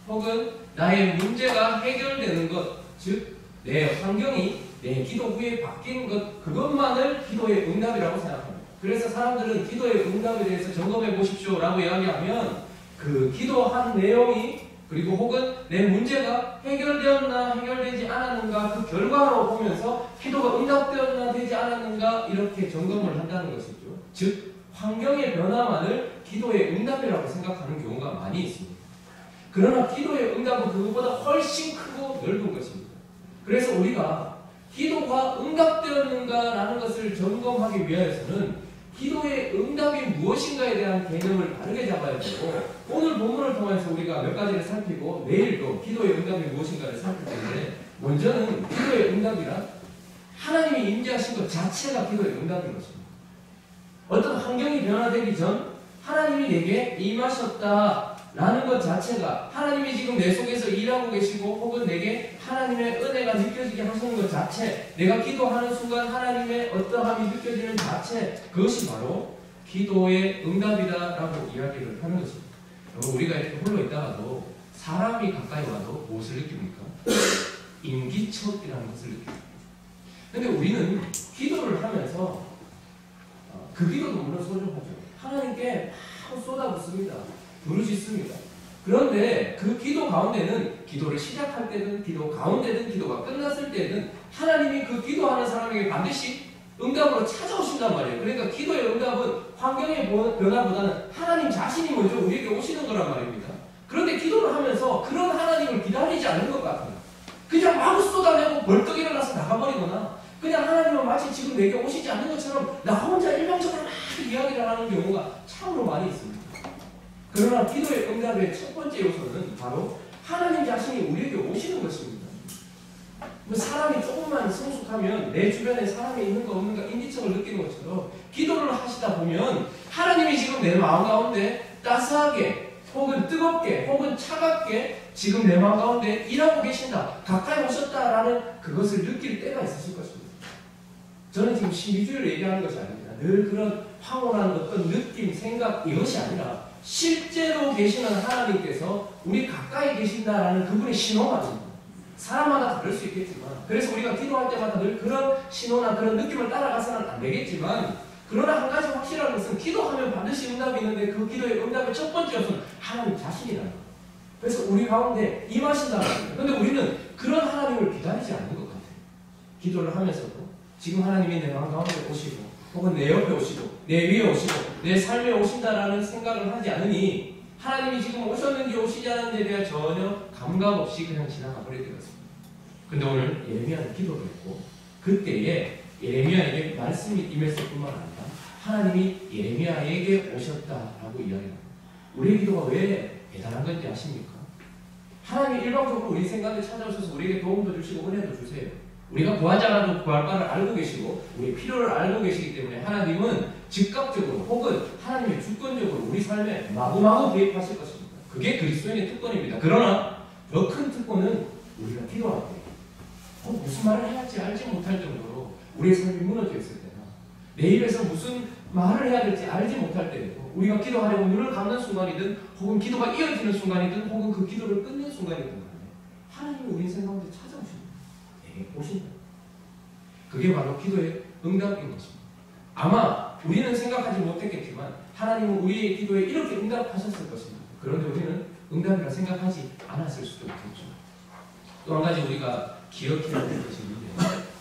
혹은 나의 문제가 해결되는 것, 즉 내 환경이 내 기도 후에 바뀌는 것, 그것만을 기도의 응답이라고 생각합니다. 그래서 사람들은 기도의 응답에 대해서 점검해 보십시오 라고 이야기하면 그 기도한 내용이 그리고 혹은 내 문제가 해결되었나 해결되지 않았는가 그 결과로 보면서 기도가 응답되었나 되지 않았는가 이렇게 점검을 한다는 것이죠. 즉 환경의 변화만을 기도의 응답이라고 생각하는 경우가 많이 있습니다. 그러나 기도의 응답은 그것보다 훨씬 크고 넓은 것입니다. 그래서 우리가 기도가 응답되었는가라는 것을 점검하기 위해서는 기도의 응답이 무엇인가에 대한 개념을 바르게 잡아야 되고 오늘 본문을 통해서 우리가 몇 가지를 살피고 내일도 기도의 응답이 무엇인가를 살필 텐데 먼저는 기도의 응답이란 하나님이 임재하신 것 자체가 기도의 응답인 것입니다. 어떤 환경이 변화되기 전 하나님이 내게 임하셨다라는 것 자체가 하나님이 지금 내 속에서 일하고 계시고 혹은 내게 하나님의 은혜가 느껴지게 하시는 것 자체, 내가 기도하는 순간 하나님의 어떠함이 느껴지는 자체, 그것이 바로 기도의 응답이다라고 이야기를 하는 것입니다. 우리가 이렇게 홀로 있다가도 사람이 가까이 와도 무엇을 느낍니까? 인기척이라는 것을 느낍니다. 그런데 우리는 기도를 하면서 그 기도도 물론 소중하죠. 하나님께 막 쏟아붓습니다. 부르짖습니다. 그런데 그 기도 가운데는 기도를 시작할 때든 기도 가운데든 기도가 끝났을 때든 하나님이 그 기도하는 사람에게 반드시 응답으로 찾아오신단 말이에요. 그러니까 기도의 응답은 환경의 변화보다는 하나님 자신이 먼저 우리에게 오시는 거란 말입니다. 그런데 기도를 하면서 그런 하나님을 기다리지 않는 것 같아요. 그냥 마구 쏟아내고 벌떡 일어나서 나가버리거나 그냥 하나님은 마치 지금 내게 오시지 않는 것처럼 나 혼자 일방적으로 막 이야기를 하는 경우가 참으로 많이 있습니다. 그러나 기도의 응답의 첫 번째 요소는 바로 하나님 자신이 우리에게 오시는 것입니다. 사람이 조금만 성숙하면 내 주변에 사람이 있는가 없는가 인지척을 느끼는 것처럼 기도를 하시다 보면 하나님이 지금 내 마음 가운데 따스하게 혹은 뜨겁게 혹은 차갑게 지금 내 마음 가운데 일하고 계신다, 가까이 오셨다라는 그것을 느낄 때가 있으실 것입니다. 저는 지금 신비주의를 얘기하는 것이 아닙니다. 늘 그런 황홀한 어떤 느낌, 생각 이것이 아니라 실제로 계시는 하나님께서 우리 가까이 계신다라는 그분의 신호가 사람마다 다를 수 있겠지만 그래서 우리가 기도할 때마다 늘 그런 신호나 그런 느낌을 따라가서는 안 되겠지만 그러나 한 가지 확실한 것은 기도하면 반드시 응답이 있는데 그 기도의 응답의 첫 번째 요소는 하나님 자신이라는 거예요. 그래서 우리 가운데 임하신다는 거예요. 그런데 우리는 그런 하나님을 기다리지 않는 것 같아요. 기도를 하면서도 지금 하나님이 내 마음 가운데 오시고 혹은 내 옆에 오시고 내 위에 오시고 내 삶에 오신다라는 생각을 하지 않으니 하나님이 지금 오셨는지 오시지 않는지에 대한 전혀 감각 없이 그냥 지나가 버릴 때가 있습니다. 근데 오늘 예레미야는 기도를 했고 그때에 예레미야에게 말씀이 임했을 뿐만 아니라 하나님이 예레미야에게 오셨다라고 이야기합니다. 우리의 기도가 왜 대단한 건지 아십니까? 하나님이 일방적으로 우리 생각을 찾아오셔서 우리에게 도움도 주시고 은혜도 주세요. 우리가 구하지 않아도 구할 바를 알고 계시고 우리의 필요를 알고 계시기 때문에 하나님은 즉각적으로 혹은 하나님의 주권적으로 우리 삶에 마구마구 개입하실 것입니다. 그게 그리스도인의 특권입니다. 그러나 더 큰 특권은 우리가 기도할 때 무슨 말을 해야 할지 알지 못할 정도로 우리의 삶이 무너져 있을 때나 내 입에서 무슨 말을 해야 될지 알지 못할 때에도 우리가 기도하려고 눈을 감는 순간이든 혹은 기도가 이어지는 순간이든 혹은 그 기도를 끝낸 순간이든 간에 하나님이 우리 인생 가운데 찾아오십니다. 내게 오신다. 그게 바로 기도의 응답인 것입니다. 아마 우리는 생각하지 못했겠지만 하나님은 우리의 기도에 이렇게 응답하셨을 것입니다. 그런데 우리는 응답이라 생각하지 않았을 수도 있겠죠. 또 한 가지 우리가 기억해야 될 것이 있는데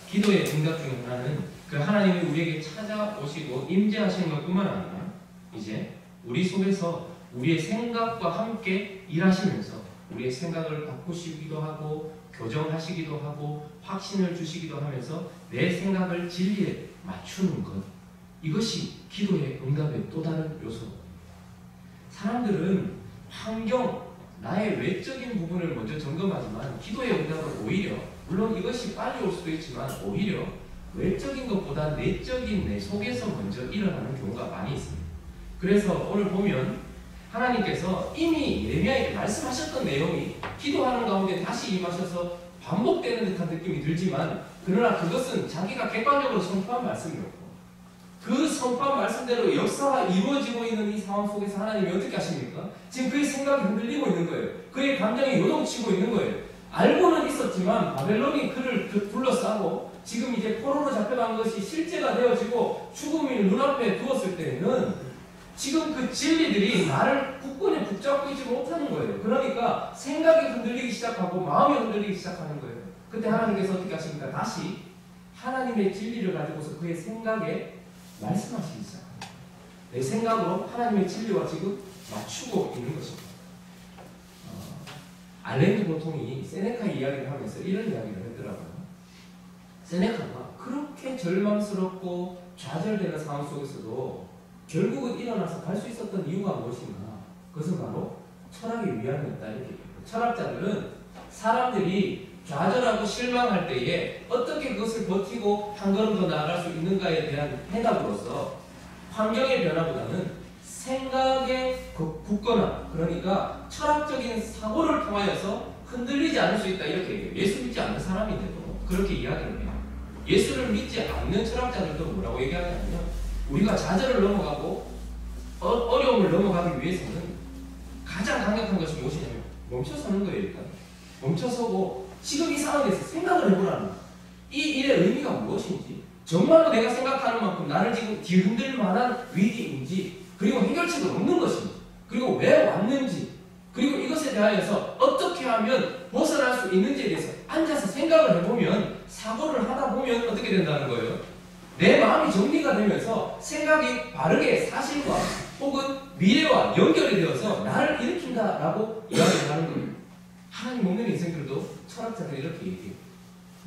기도의 응답 중에 하나는 그 하나님이 우리에게 찾아오시고 임재하시는 것뿐만 아니라 이제 우리 속에서 우리의 생각과 함께 일하시면서 우리의 생각을 바꾸시기도 하고 교정하시기도 하고 확신을 주시기도 하면서 내 생각을 진리에 맞추는 것, 이것이 기도의 응답의 또 다른 요소입니다. 사람들은 환경, 나의 외적인 부분을 먼저 점검하지만 기도의 응답은 오히려 물론 이것이 빨리 올 수도 있지만 오히려 외적인 것보다 내적인 내 속에서 먼저 일어나는 경우가 많이 있습니다. 그래서 오늘 보면 하나님께서 이미 예레미야에게 말씀하셨던 내용이 기도하는 가운데 다시 임하셔서 반복되는 듯한 느낌이 들지만 그러나 그것은 자기가 객관적으로 선포한 말씀이었고 그 선포한 말씀대로 역사가 이루어지고 있는 이 상황 속에서 하나님이 어떻게 하십니까? 지금 그의 생각이 흔들리고 있는 거예요. 그의 감정이 요동치고 있는 거예요. 알고는 있었지만 바벨론이 그를 둘러싸고 지금 이제 포로로 잡혀간 것이 실제가 되어지고 죽음이 눈앞에 두었을 때는 지금 그 진리들이 나를 굳건히 붙잡고 있지 못하는 거예요. 그러니까 생각이 흔들리기 시작하고 마음이 흔들리기 시작하는 거예요. 그때 하나님께서 어떻게 하십니까? 다시 하나님의 진리를 가지고서 그의 생각에 말씀하시기 시작합니다. 내 생각으로 하나님의 진리와 지금 맞추고 있는 것입니다. 알랭드 보통이 세네카 이야기를 하면서 이런 이야기를 했더라고요. 세네카가 그렇게 절망스럽고 좌절되는 상황 속에서도 결국은 일어나서 갈 수 있었던 이유가 무엇인가? 그것은 바로 철학의 위안이었다. 이렇게 얘기해요. 철학자들은 사람들이 좌절하고 실망할 때에 어떻게 그것을 버티고 한 걸음 더 나아갈 수 있는가에 대한 해답으로서 환경의 변화보다는 생각의 굳건함, 그러니까 철학적인 사고를 통하여서 흔들리지 않을 수 있다. 이렇게 얘기해요. 예수 믿지 않는 사람인데도 그렇게 이야기를 해요. 예수를 믿지 않는 철학자들도 뭐라고 얘기하냐면 우리가 좌절을 넘어가고 어려움을 넘어가기 위해서는 가장 강력한 것이 무엇이냐면 멈춰서는 거예요. 일단 멈춰서고 지금 이 상황에서 생각을 해보라는 거예요. 이 일의 의미가 무엇인지, 정말로 내가 생각하는 만큼 나를 지금 뒤흔들 만한 위기인지, 그리고 해결책은 없는 것인지, 그리고 왜 왔는지, 그리고 이것에 대하여서 어떻게 하면 벗어날 수 있는지에 대해서 앉아서 생각을 해보면, 사고를 하다 보면 어떻게 된다는 거예요? 내 마음이 정리가 되면서 생각이 바르게 사실과 혹은 미래와 연결이 되어서 나를 일으킨다라고 이야기를 하는 거예요. 하나님 없는 인생들도 철학자들이 이렇게 얘기해요.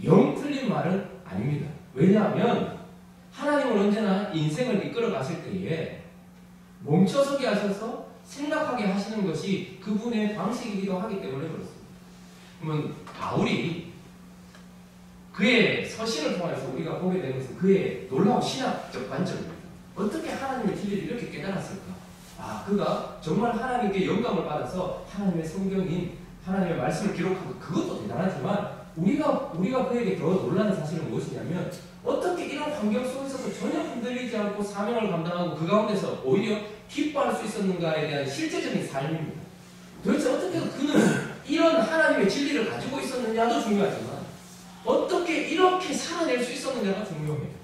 영 틀린 말은 아닙니다. 왜냐하면 하나님은 언제나 인생을 이끌어 가실 때에 멈춰서게 하셔서 생각하게 하시는 것이 그분의 방식이기도 하기 때문에 그렇습니다. 그러면 바울이 그의 서신을 통해서 우리가 보게 되는 것은 그의 놀라운 신학적 관점입니다. 어떻게 하나님의 진리를 이렇게 깨달았을까? 그가 정말 하나님께 영감을 받아서 하나님의 성경인 하나님의 말씀을 기록하고 그것도 대단하지만 우리가 그에게 더 놀라는 사실은 무엇이냐면 어떻게 이런 환경 속에서도 전혀 흔들리지 않고 사명을 감당하고 그 가운데서 오히려 기뻐할 수 있었는가에 대한 실제적인 삶입니다. 도대체 어떻게 그는 이런 하나님의 진리를 가지고 있었느냐도 중요하지만 어떻게 이렇게 살아낼 수 있었느냐가 중요해요.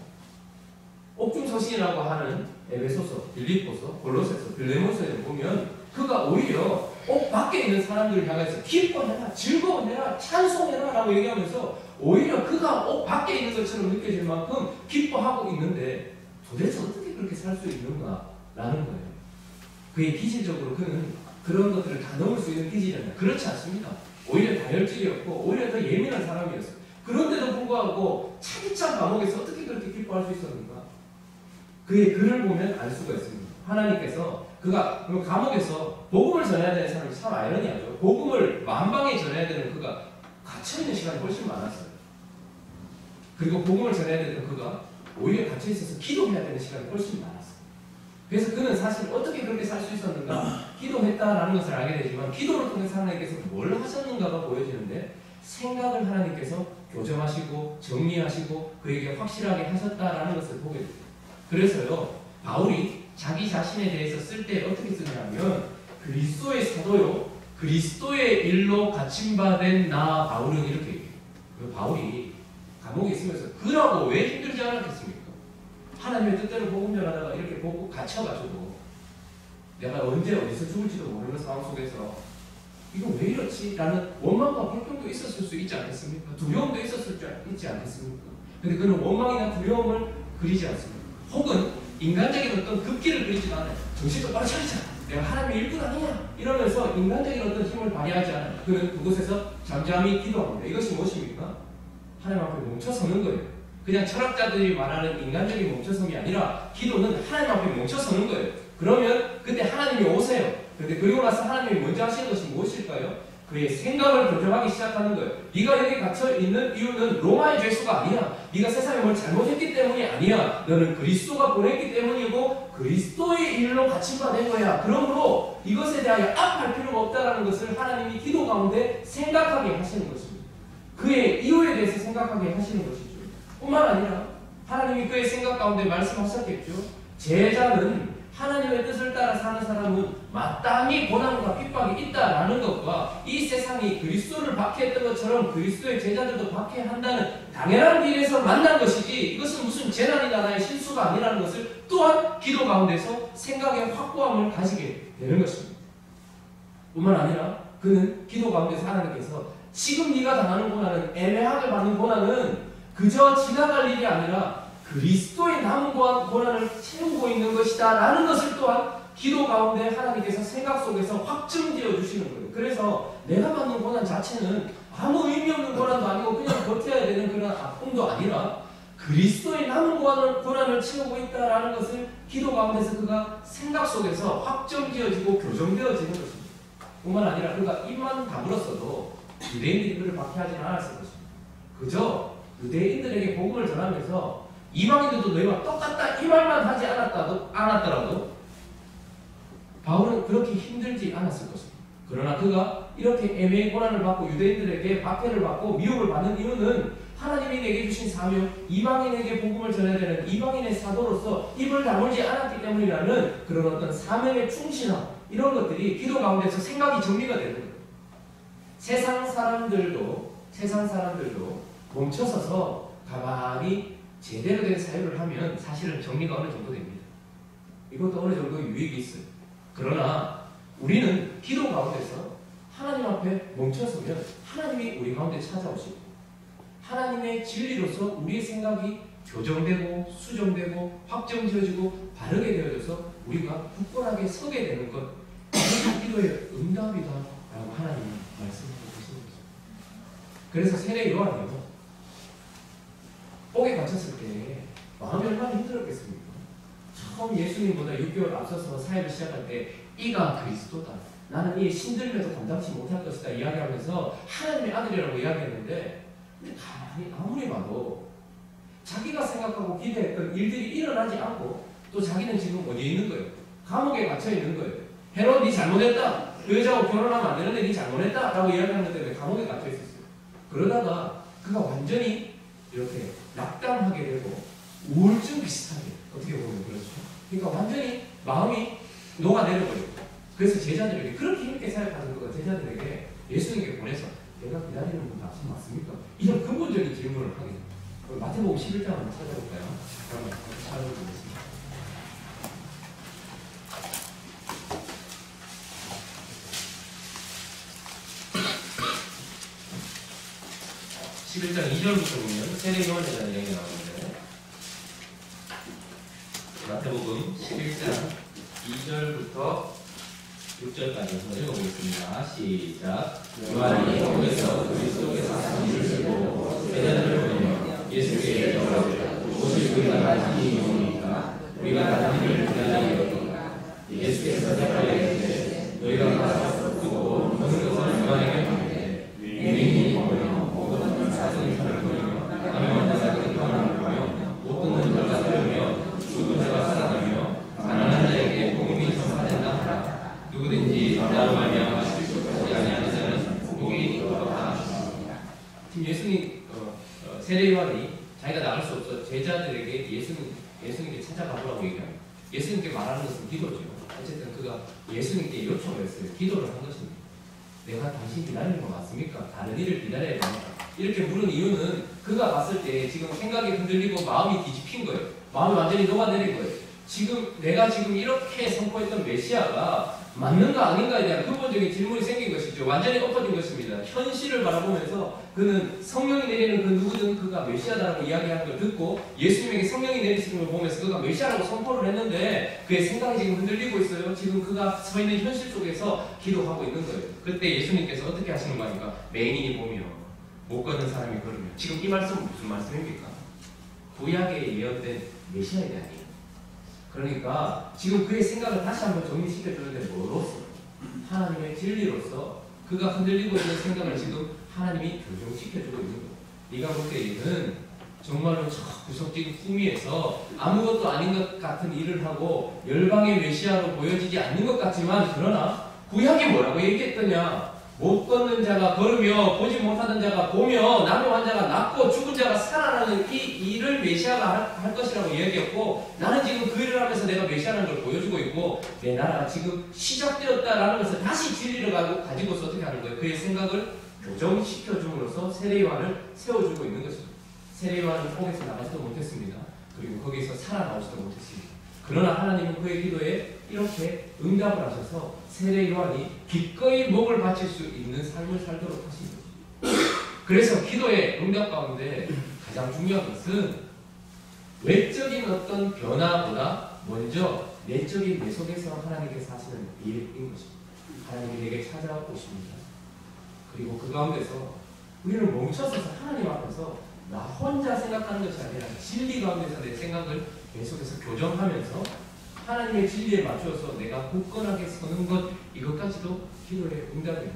옥중서신이라고 하는 에베소서, 빌립보서, 골로새서, 빌레몬서에 보면 그가 오히려 밖에 있는 사람들을 향해서 기뻐해라, 즐거워해라, 찬송해라 라고 얘기하면서 오히려 그가 밖에 있는 것처럼 느껴질 만큼 기뻐하고 있는데 도대체 어떻게 그렇게 살 수 있는가라는 거예요. 그의 기질적으로 그는 그런 것들을 다 넘을 수 있는 기질이었나? 그렇지 않습니다. 오히려 다혈질이었고 오히려 더 예민한 사람이었어요. 그런데도 불구하고 차디찬 감옥에서 어떻게 그렇게 기뻐할 수 있었는가? 그의 글을 보면 알 수가 있습니다. 하나님께서 그가 감옥에서 복음을 전해야 되는 사람이 참 아이러니하죠. 복음을 만방에 전해야 되는 그가 갇혀있는 시간이 훨씬 많았어요. 그리고 복음을 전해야 되는 그가 오히려 갇혀있어서 기도해야 되는 시간이 훨씬 많았어요. 그래서 그는 사실 어떻게 그렇게 살 수 있었는가? 기도했다라는 것을 알게 되지만 기도를 통해서 하나님께서 뭘 하셨는가가 보여지는데 생각을 하나님께서 교정하시고 정리하시고 그에게 확실하게 하셨다라는 것을 보게 됩니다. 그래서요 바울이 자기 자신에 대해서 쓸 때 어떻게 쓰냐면 그리스도의 사도요 그리스도의 일로 갇힘받은 나 바울은 이렇게 얘기해요. 바울이 감옥에 있으면서 그라고 왜 힘들지 않았겠습니까? 하나님의 뜻대로 복음 전하다가 이렇게 보고 갇혀가지고 내가 언제 어디서 죽을지도 모르는 상황 속에서 이거 왜 이렇지? 라는 원망과 불평도 있었을 수 있지 않겠습니까? 두려움도 있었을 수 있지 않겠습니까? 근데 그는 원망이나 두려움을 그리지 않습니다. 혹은 인간적인 어떤 급기를 그리지 않아요. 정신 똑바로 차리자. 내가 하나님의 일꾼 아니냐? 이러면서 인간적인 어떤 힘을 발휘하지 않아요. 그는 그곳에서 잠잠히 기도합니다. 이것이 무엇입니까? 하나님 앞에 멈춰서는 거예요. 그냥 철학자들이 말하는 인간적인 멈춰섬이 아니라 기도는 하나님 앞에 멈춰서는 거예요. 그러면 그때 하나님이 오세요. 그런데 그리고 나서 하나님이 먼저 하시는 것이 무엇일까요? 그의 생각을 교정하기 시작하는 거예요. 네가 여기 갇혀있는 이유는 로마의 죄수가 아니야. 네가 세상에 뭘 잘못했기 때문이 아니야. 너는 그리스도가 보냈기 때문이고 그리스도의 일로 갇힌받은 거야. 그러므로 이것에 대하여 압할 필요가 없다는 것을 하나님이 기도 가운데 생각하게 하시는 것입니다. 그의 이유에 대해서 생각하게 하시는 것이죠. 뿐만 아니라 하나님이 그의 생각 가운데 말씀하셨겠죠. 제자는 하나님의 뜻을 따라 사는 사람은 마땅히 고난과 핍박이 있다라는 것과 이 세상이 그리스도를 박해했던 것처럼 그리스도의 제자들도 박해한다는 당연한 길에서 만난 것이지 이것은 무슨 재난이나 나의 실수가 아니라는 것을 또한 기도 가운데서 생각의 확고함을 가지게 되는 것입니다. 뿐만 아니라 그는 기도 가운데서 하나님께서 지금 네가 당하는 고난은 애매하게 받는 고난은 그저 지나갈 일이 아니라 그리스도의 남은 고난을 채우고 있는 것이다 라는 것을 또한 기도 가운데 하나님께서 생각 속에서 확증되어 주시는 거예요. 그래서 내가 받는 고난 자체는 아무 의미 없는 고난도 아니고 그냥 버텨야 되는 그런 아픔도 아니라 그리스도의 남은 고난을 채우고 있다라는 것을 기도 가운데서 그가 생각 속에서 확정되어지고 교정되어지는 것입니다. 뿐만 아니라 그가 입만 다물었어도 유대인들이 그를 박해하지는 않았을 것입니다. 그저 유대인들에게 복음을 전하면서 이방인들도 너희와 똑같다 이 말만 하지 않았더라도 바울은 그렇게 힘들지 않았을 것입니다. 그러나 그가 이렇게 애매히 고난을 받고 유대인들에게 박해를 받고 미움을 받는 이유는 하나님이 내게 주신 사명, 이방인에게 복음을 전해야 되는 이방인의 사도로서 입을 다물지 않았기 때문이라는 그런 어떤 사명의 충실함 이런 것들이 기도 가운데서 생각이 정리가 되는 거예요. 세상 사람들도 멈춰서서 가만히 제대로 된 사유를 하면 사실은 정리가 어느 정도 됩니다. 이것도 어느 정도 유익이 있어요. 그러나 우리는 기도 가운데서 하나님 앞에 멈춰서면 하나님이 우리 가운데 찾아오시고 하나님의 진리로서 우리의 생각이 교정되고 수정되고 확정지어지고 바르게 되어져서 우리가 굳건하게 서게 되는 것 이것이 기도의 응답이다 라고 하나님은 말씀하고 계시는 거죠. 그래서 세례 요한이요 옥에 갇혔을 때 마음이 얼마나 힘들었겠습니까? 처음 예수님보다 6개월 앞서서 사역을 시작할 때 이가 그리스도다. 나는 이 신들면서 감당치 못할 것이다 이야기하면서 하나님의 아들이라고 이야기했는데 근데 가만히 아무리 봐도 자기가 생각하고 기대했던 일들이 일어나지 않고 또 자기는 지금 어디에 있는 거예요? 감옥에 갇혀 있는 거예요. 헤롯 니 잘못했다. 그 여자하고 결혼하면 안 되는데 니 잘못했다 라고 이야기하는 것 때문에 감옥에 갇혀 있었어요. 그러다가 그가 완전히 이렇게 낙담하게 되고 우울증 비슷하게 어떻게 보면 그렇죠. 그러니까 완전히 마음이 녹아내려버리고 그래서 제자들에게 그렇게 힘있게 사역하는 거가 제자들에게 예수님께 보내서 내가 기다리는 분 당신 맞습니까? 이런 근본적인 질문을 하게 됩니다. 마태복음 11장 한번 찾아볼까요? 한번 찾아보겠습니다. 11장 2절부터 보면 세례 요한에 대한 이야기가 나오는데, 마태복음 11장 2절부터 6절까지 한번 읽어보겠습니다. 시작. 요한이 거기서 그리스도께서 하신 일을 보고 제자들을 보내며 예수께 여쭈었다. 무엇을 우리가 가진 이유니까? 우리가 가진 일을 기다리게 여쭈었다. 예수께서 대답하여 너희가 가서 듣고 모든 것을 요한에게 말하되 유인이 보며 모든 사슴이 살을 보이며 가면 자가 평안을 보며 못 듣는 자가 들으며 죽은 자가 살아나며 가난한 자에게 복음이 전파된다 하라. 누구든지 나로 말미암아 실족하지 아니하는 자는 복이 없다. 지금 예수님 세례 요한이 자기가 나갈 수 없어 제자들에게 예수님께 찾아가보라고 얘기합니다. 예수님께 말하는 것은 기도죠. 어쨌든 그가 예수님께 요청을 했어요. 기도를 한 것입니다. 내가 당신 기다리는 거 맞습니까? 다른 일을 기다려야 됩니까? 이렇게 물은 이유는 그가 봤을 때 지금 생각이 흔들리고 마음이 뒤집힌 거예요. 마음이 완전히 녹아내린 거예요. 내가 지금 이렇게 선포했던 메시아가 맞는가 아닌가에 대한 근본적인 질문이 생긴 것이죠. 완전히 엎어진 것입니다. 현실을 바라보면서 그는 성령이 내리는 그 누구든 그가 메시아다라고 이야기하는 걸 듣고 예수님에게 성령이 내리시는 걸 보면서 그가 메시아라고 선포를 했는데 그의 생각이 지금 흔들리고 있어요. 지금 그가 서 있는 현실 속에서 기도하고 있는 거예요. 그때 예수님께서 어떻게 하시는 거니까 맹인이 보며 못 걷는 사람이 걸으며. 지금 이 말씀은 무슨 말씀입니까? 구약에 예언된 메시아에 대한 얘기. 그러니까 지금 그의 생각을 다시 한번 정리시켜주는데 뭐로서? 하나님의 진리로서 그가 흔들리고 있는 생각을 지금 하나님이 교정시켜주고 있는 거예요. 네가 볼 때에는 정말로 저 구석진 후미에서 아무것도 아닌 것 같은 일을 하고 열방의 메시아로 보여지지 않는 것 같지만, 그러나 구약이 뭐라고 얘기했더냐? 못 걷는 자가 걸으며 보지 못하는 자가 보며 남의 환자가 낫고 죽은 자가 살아나는 이 일을 메시아가 할 것이라고 이야기했고, 나는 지금 그 일을 하면서 내가 메시아라는 걸 보여주고 있고 내 나라가 지금 시작되었다라는 것을 다시 진리를 가지고서 어떻게 하는 거예요? 그의 생각을 교정시켜줌으로써 세례 요한을 세워주고 있는 것입니다. 세례 요한은 옥에서 나가지도 못했습니다. 그리고 거기에서 살아나오지도 못했습니다. 그러나 하나님은 그의 기도에 이렇게 응답을 하셔서 세례 요한이 기꺼이 목을 바칠 수 있는 삶을 살도록 하신 것입니다. 그래서 기도의 응답 가운데 가장 중요한 것은 외적인 어떤 변화보다 먼저 내적인 내 속에서 하나님께서 하시는 일인 것입니다. 하나님이 내게 찾아오십니다. 그리고 그 가운데서 우리는 멈춰서서 하나님 앞에서 나 혼자 생각하는 것이 아니라 진리 가운데서 내 생각을 계속해서 교정하면서 하나님의 진리에 맞추어서 내가 굳건하게 서는 것, 이것까지도 기도의 응답입니다.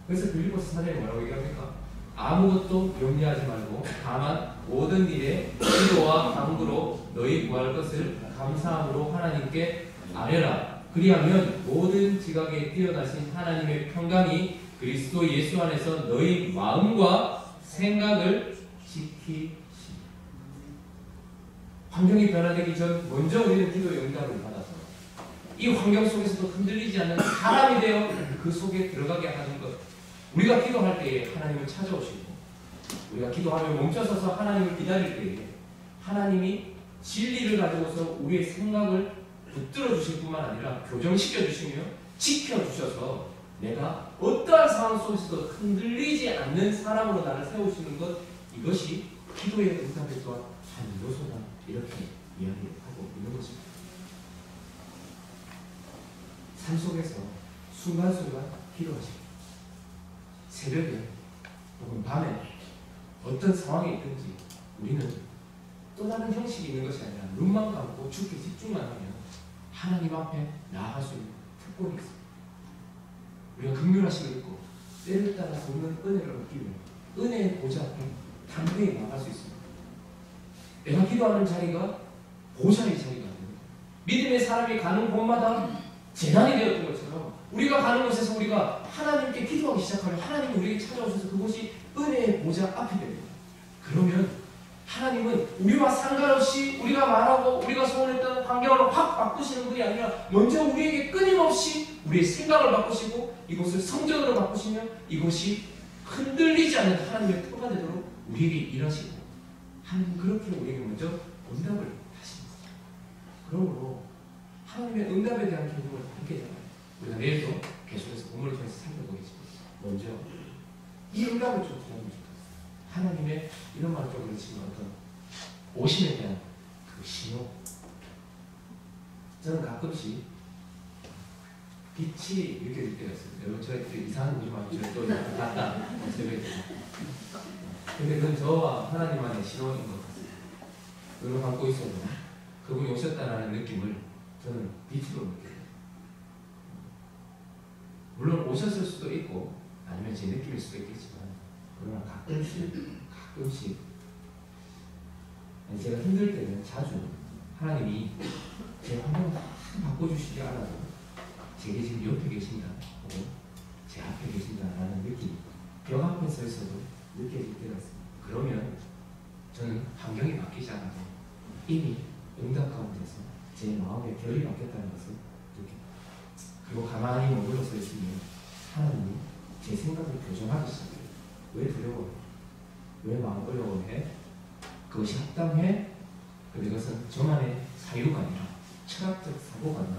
그래서 빌립보서 4장에 뭐라고 얘기합니까? 아무것도 염려하지 말고 다만 모든 일에 기도와 간구로 너희 구할 것을 감사함으로 하나님께 아뢰라. 그리하면 모든 지각에 뛰어나신 하나님의 평강이 그리스도 예수 안에서 너희 마음과 생각을 지키시니. 환경이 변화되기 전 먼저 우리는 기도의 응답을 받아서 이 환경 속에서도 흔들리지 않는 사람이 되어 그 속에 들어가게 하는 것. 우리가 기도할 때에 하나님을 찾아오시고, 우리가 기도하며 멈춰서서 하나님을 기다릴 때에 하나님이 진리를 가지고서 우리의 생각을 붙들어 주실 뿐만 아니라 교정시켜 주시며 지켜 주셔서 내가 어떠한 상황 속에서도 흔들리지 않는 사람으로 나를 세우시는 것, 이것이 기도의 응답의 또한 한 요소다, 이렇게 이야기하고 있는 것입니다. 삶 속에서 순간순간 기도하시고 새벽에 혹은 밤에 어떤 상황이 있든지 우리는 또 다른 형식이 있는 것이 아니라 눈만 감고 주께 집중만 하면 하나님 앞에 나아갈 수 있는 특권이 있습니다. 우리가 긍휼하심을 입고 때를 따라 돕는 은혜를 얻기 위해 은혜의 보좌 앞에 담대히 나아갈 수 있습니다. 내가 기도하는 자리가 보좌의 자리가 아닙니다. 믿음의 사람이 가는 곳마다 재난이 되었던 것처럼 우리가 가는 곳에서 우리가 하나님께 기도하기 시작하면 하나님이 우리에게 찾아오셔서 그곳이 은혜의 보좌 앞이 됩니다. 그러면 하나님은 우리와 상관없이 우리가 말하고 우리가 소원했던 환경을 확 바꾸시는 분이 아니라 먼저 우리에게 끊임없이 우리의 생각을 바꾸시고 이곳을 성전으로 바꾸시며 이곳이 흔들리지 않는 하나님의 터가 되도록 우리에게 일하시고, 하나님 그렇게 우리에게 먼저 응답을 하십니다. 그러므로 하나님의 응답에 대한 개념을 함께 잡아요. 우리가 내일도 계속해서 본문을 통해서 살펴보겠습니다. 먼저 이 응답을 좀 기다리고 싶어요. 하나님의 이런 말을 좀 그렇지만 어떤 오심에 대한 그 신호. 저는 가끔씩 빛이 느껴질 때가 있어요. 여러분 저희 이상한 우리만 저희 또 이렇게 갔다 새벽에. 근데 그건 저와 하나님만의 신호인 것 같아요. 눈을 감고 있어도 그분이 오셨다는 느낌을 저는 빛으로 느껴요. 물론 오셨을 수도 있고 아니면 제 느낌일 수도 있겠지만 그러나 가끔씩 제가 힘들 때는 자주 하나님이 제 환경을 다 바꿔주시지 않아도 제게 지금 옆에 계신다 혹은 제 앞에 계신다라는 느낌이 벽 앞에 서 있어도 느껴질 때가 있습니다. 그러면 저는 환경이 바뀌지 않아도 이미 응답 가운데서 제 마음의 결이 바뀌었다는 것을 느낍니다. 그리고 가만히 머물러 서 있으면 하나님이 제 생각을 교정하기 시작해요. 왜 두려워해? 왜 마음 어려워해? 그것이 합당해? 근데 그것은 저만의 사유가 아니라 철학적 사고가 아니라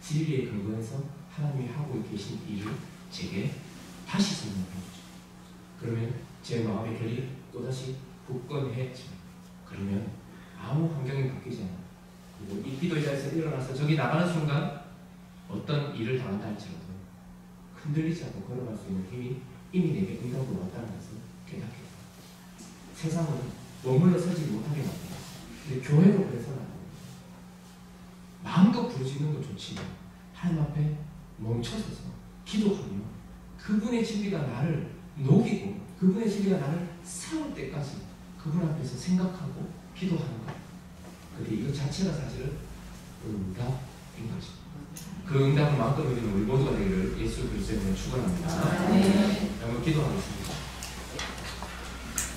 진리에 근거해서 하나님이 하고 계신 일을 제게 다시 설명해 주죠. 그러면 제 마음의 결이 또다시 굳건해집니다. 그러면 아무 환경이 바뀌지 않아요. 그리고 이 기도 자리에서 일어나서 저기 나가는 순간 어떤 일을 당한다 할지라도 흔들리지 않고 걸어갈 수 있는 힘이 이미 내게 응답으로 왔다는 것을 깨닫게 됩니다. 세상은 머물러 서지 못하게 만듭니다. 근데 교회도 그래서는 안 됩니다. 마음껏 부르짖는 건 좋지만 하나님 앞에 멈춰서서 기도하며 그분의 진리가 나를 녹이고 그분의 진리가 나를 세울 때까지 그분 앞에서 생각하고 기도하는 것. 근데 이거 자체가 사실은 응답인 것입니다. 그 응답을 마음껏 누리는 우리 모두가 되기를 예수 그리스도의 이름으로 축원합니다. 한번 기도하겠습니다.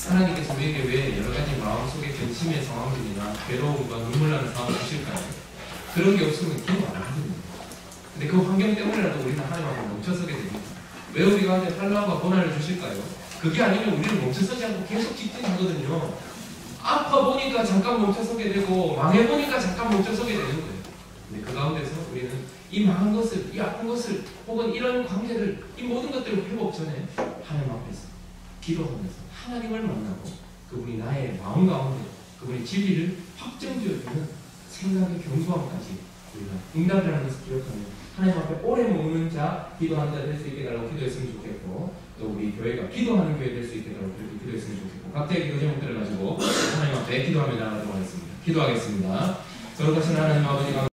하나님께서 우리에게 왜 여러 가지 마음속의 근심의 상황들이나 괴로움과 눈물 나는 상황을 주실까요? 그런 게 없으면 기도 안 하거든요. 근데 그 환경 때문에라도 우리는 하나님 앞에 멈춰서게 됩니다. 왜 우리가 한테 환난과 고난을 주실까요? 그게 아니면 우리는 멈춰서지 않고 계속 직진하거든요. 아파 보니까 잠깐 멈춰서게 되고 망해 보니까 잠깐 멈춰서게 되는 거예요. 근데 그 가운데서 우리는 이 망한 것을, 이 아픈 것을, 혹은 이런 관계를, 이 모든 것들을 회복 전에 하나님 앞에서 기도하면서 하나님을 만나고 그분이 나의 마음 가운데 그분의 진리를 확정지어주는 생각의 견고함까지 우리가 응답이라는 것을 기억하며 하나님 앞에 오래 머무는 자, 기도하는 자 될 수 있게 달라고 기도했으면 좋겠고, 또 우리 교회가 기도하는 교회 될 수 있게 달라고 그렇게 기도했으면 좋겠고, 각자의 기도 제목들을 가지고 하나님 앞에 기도하며 나가도록 하겠습니다. 기도하겠습니다. 거룩하신 하나님 아버지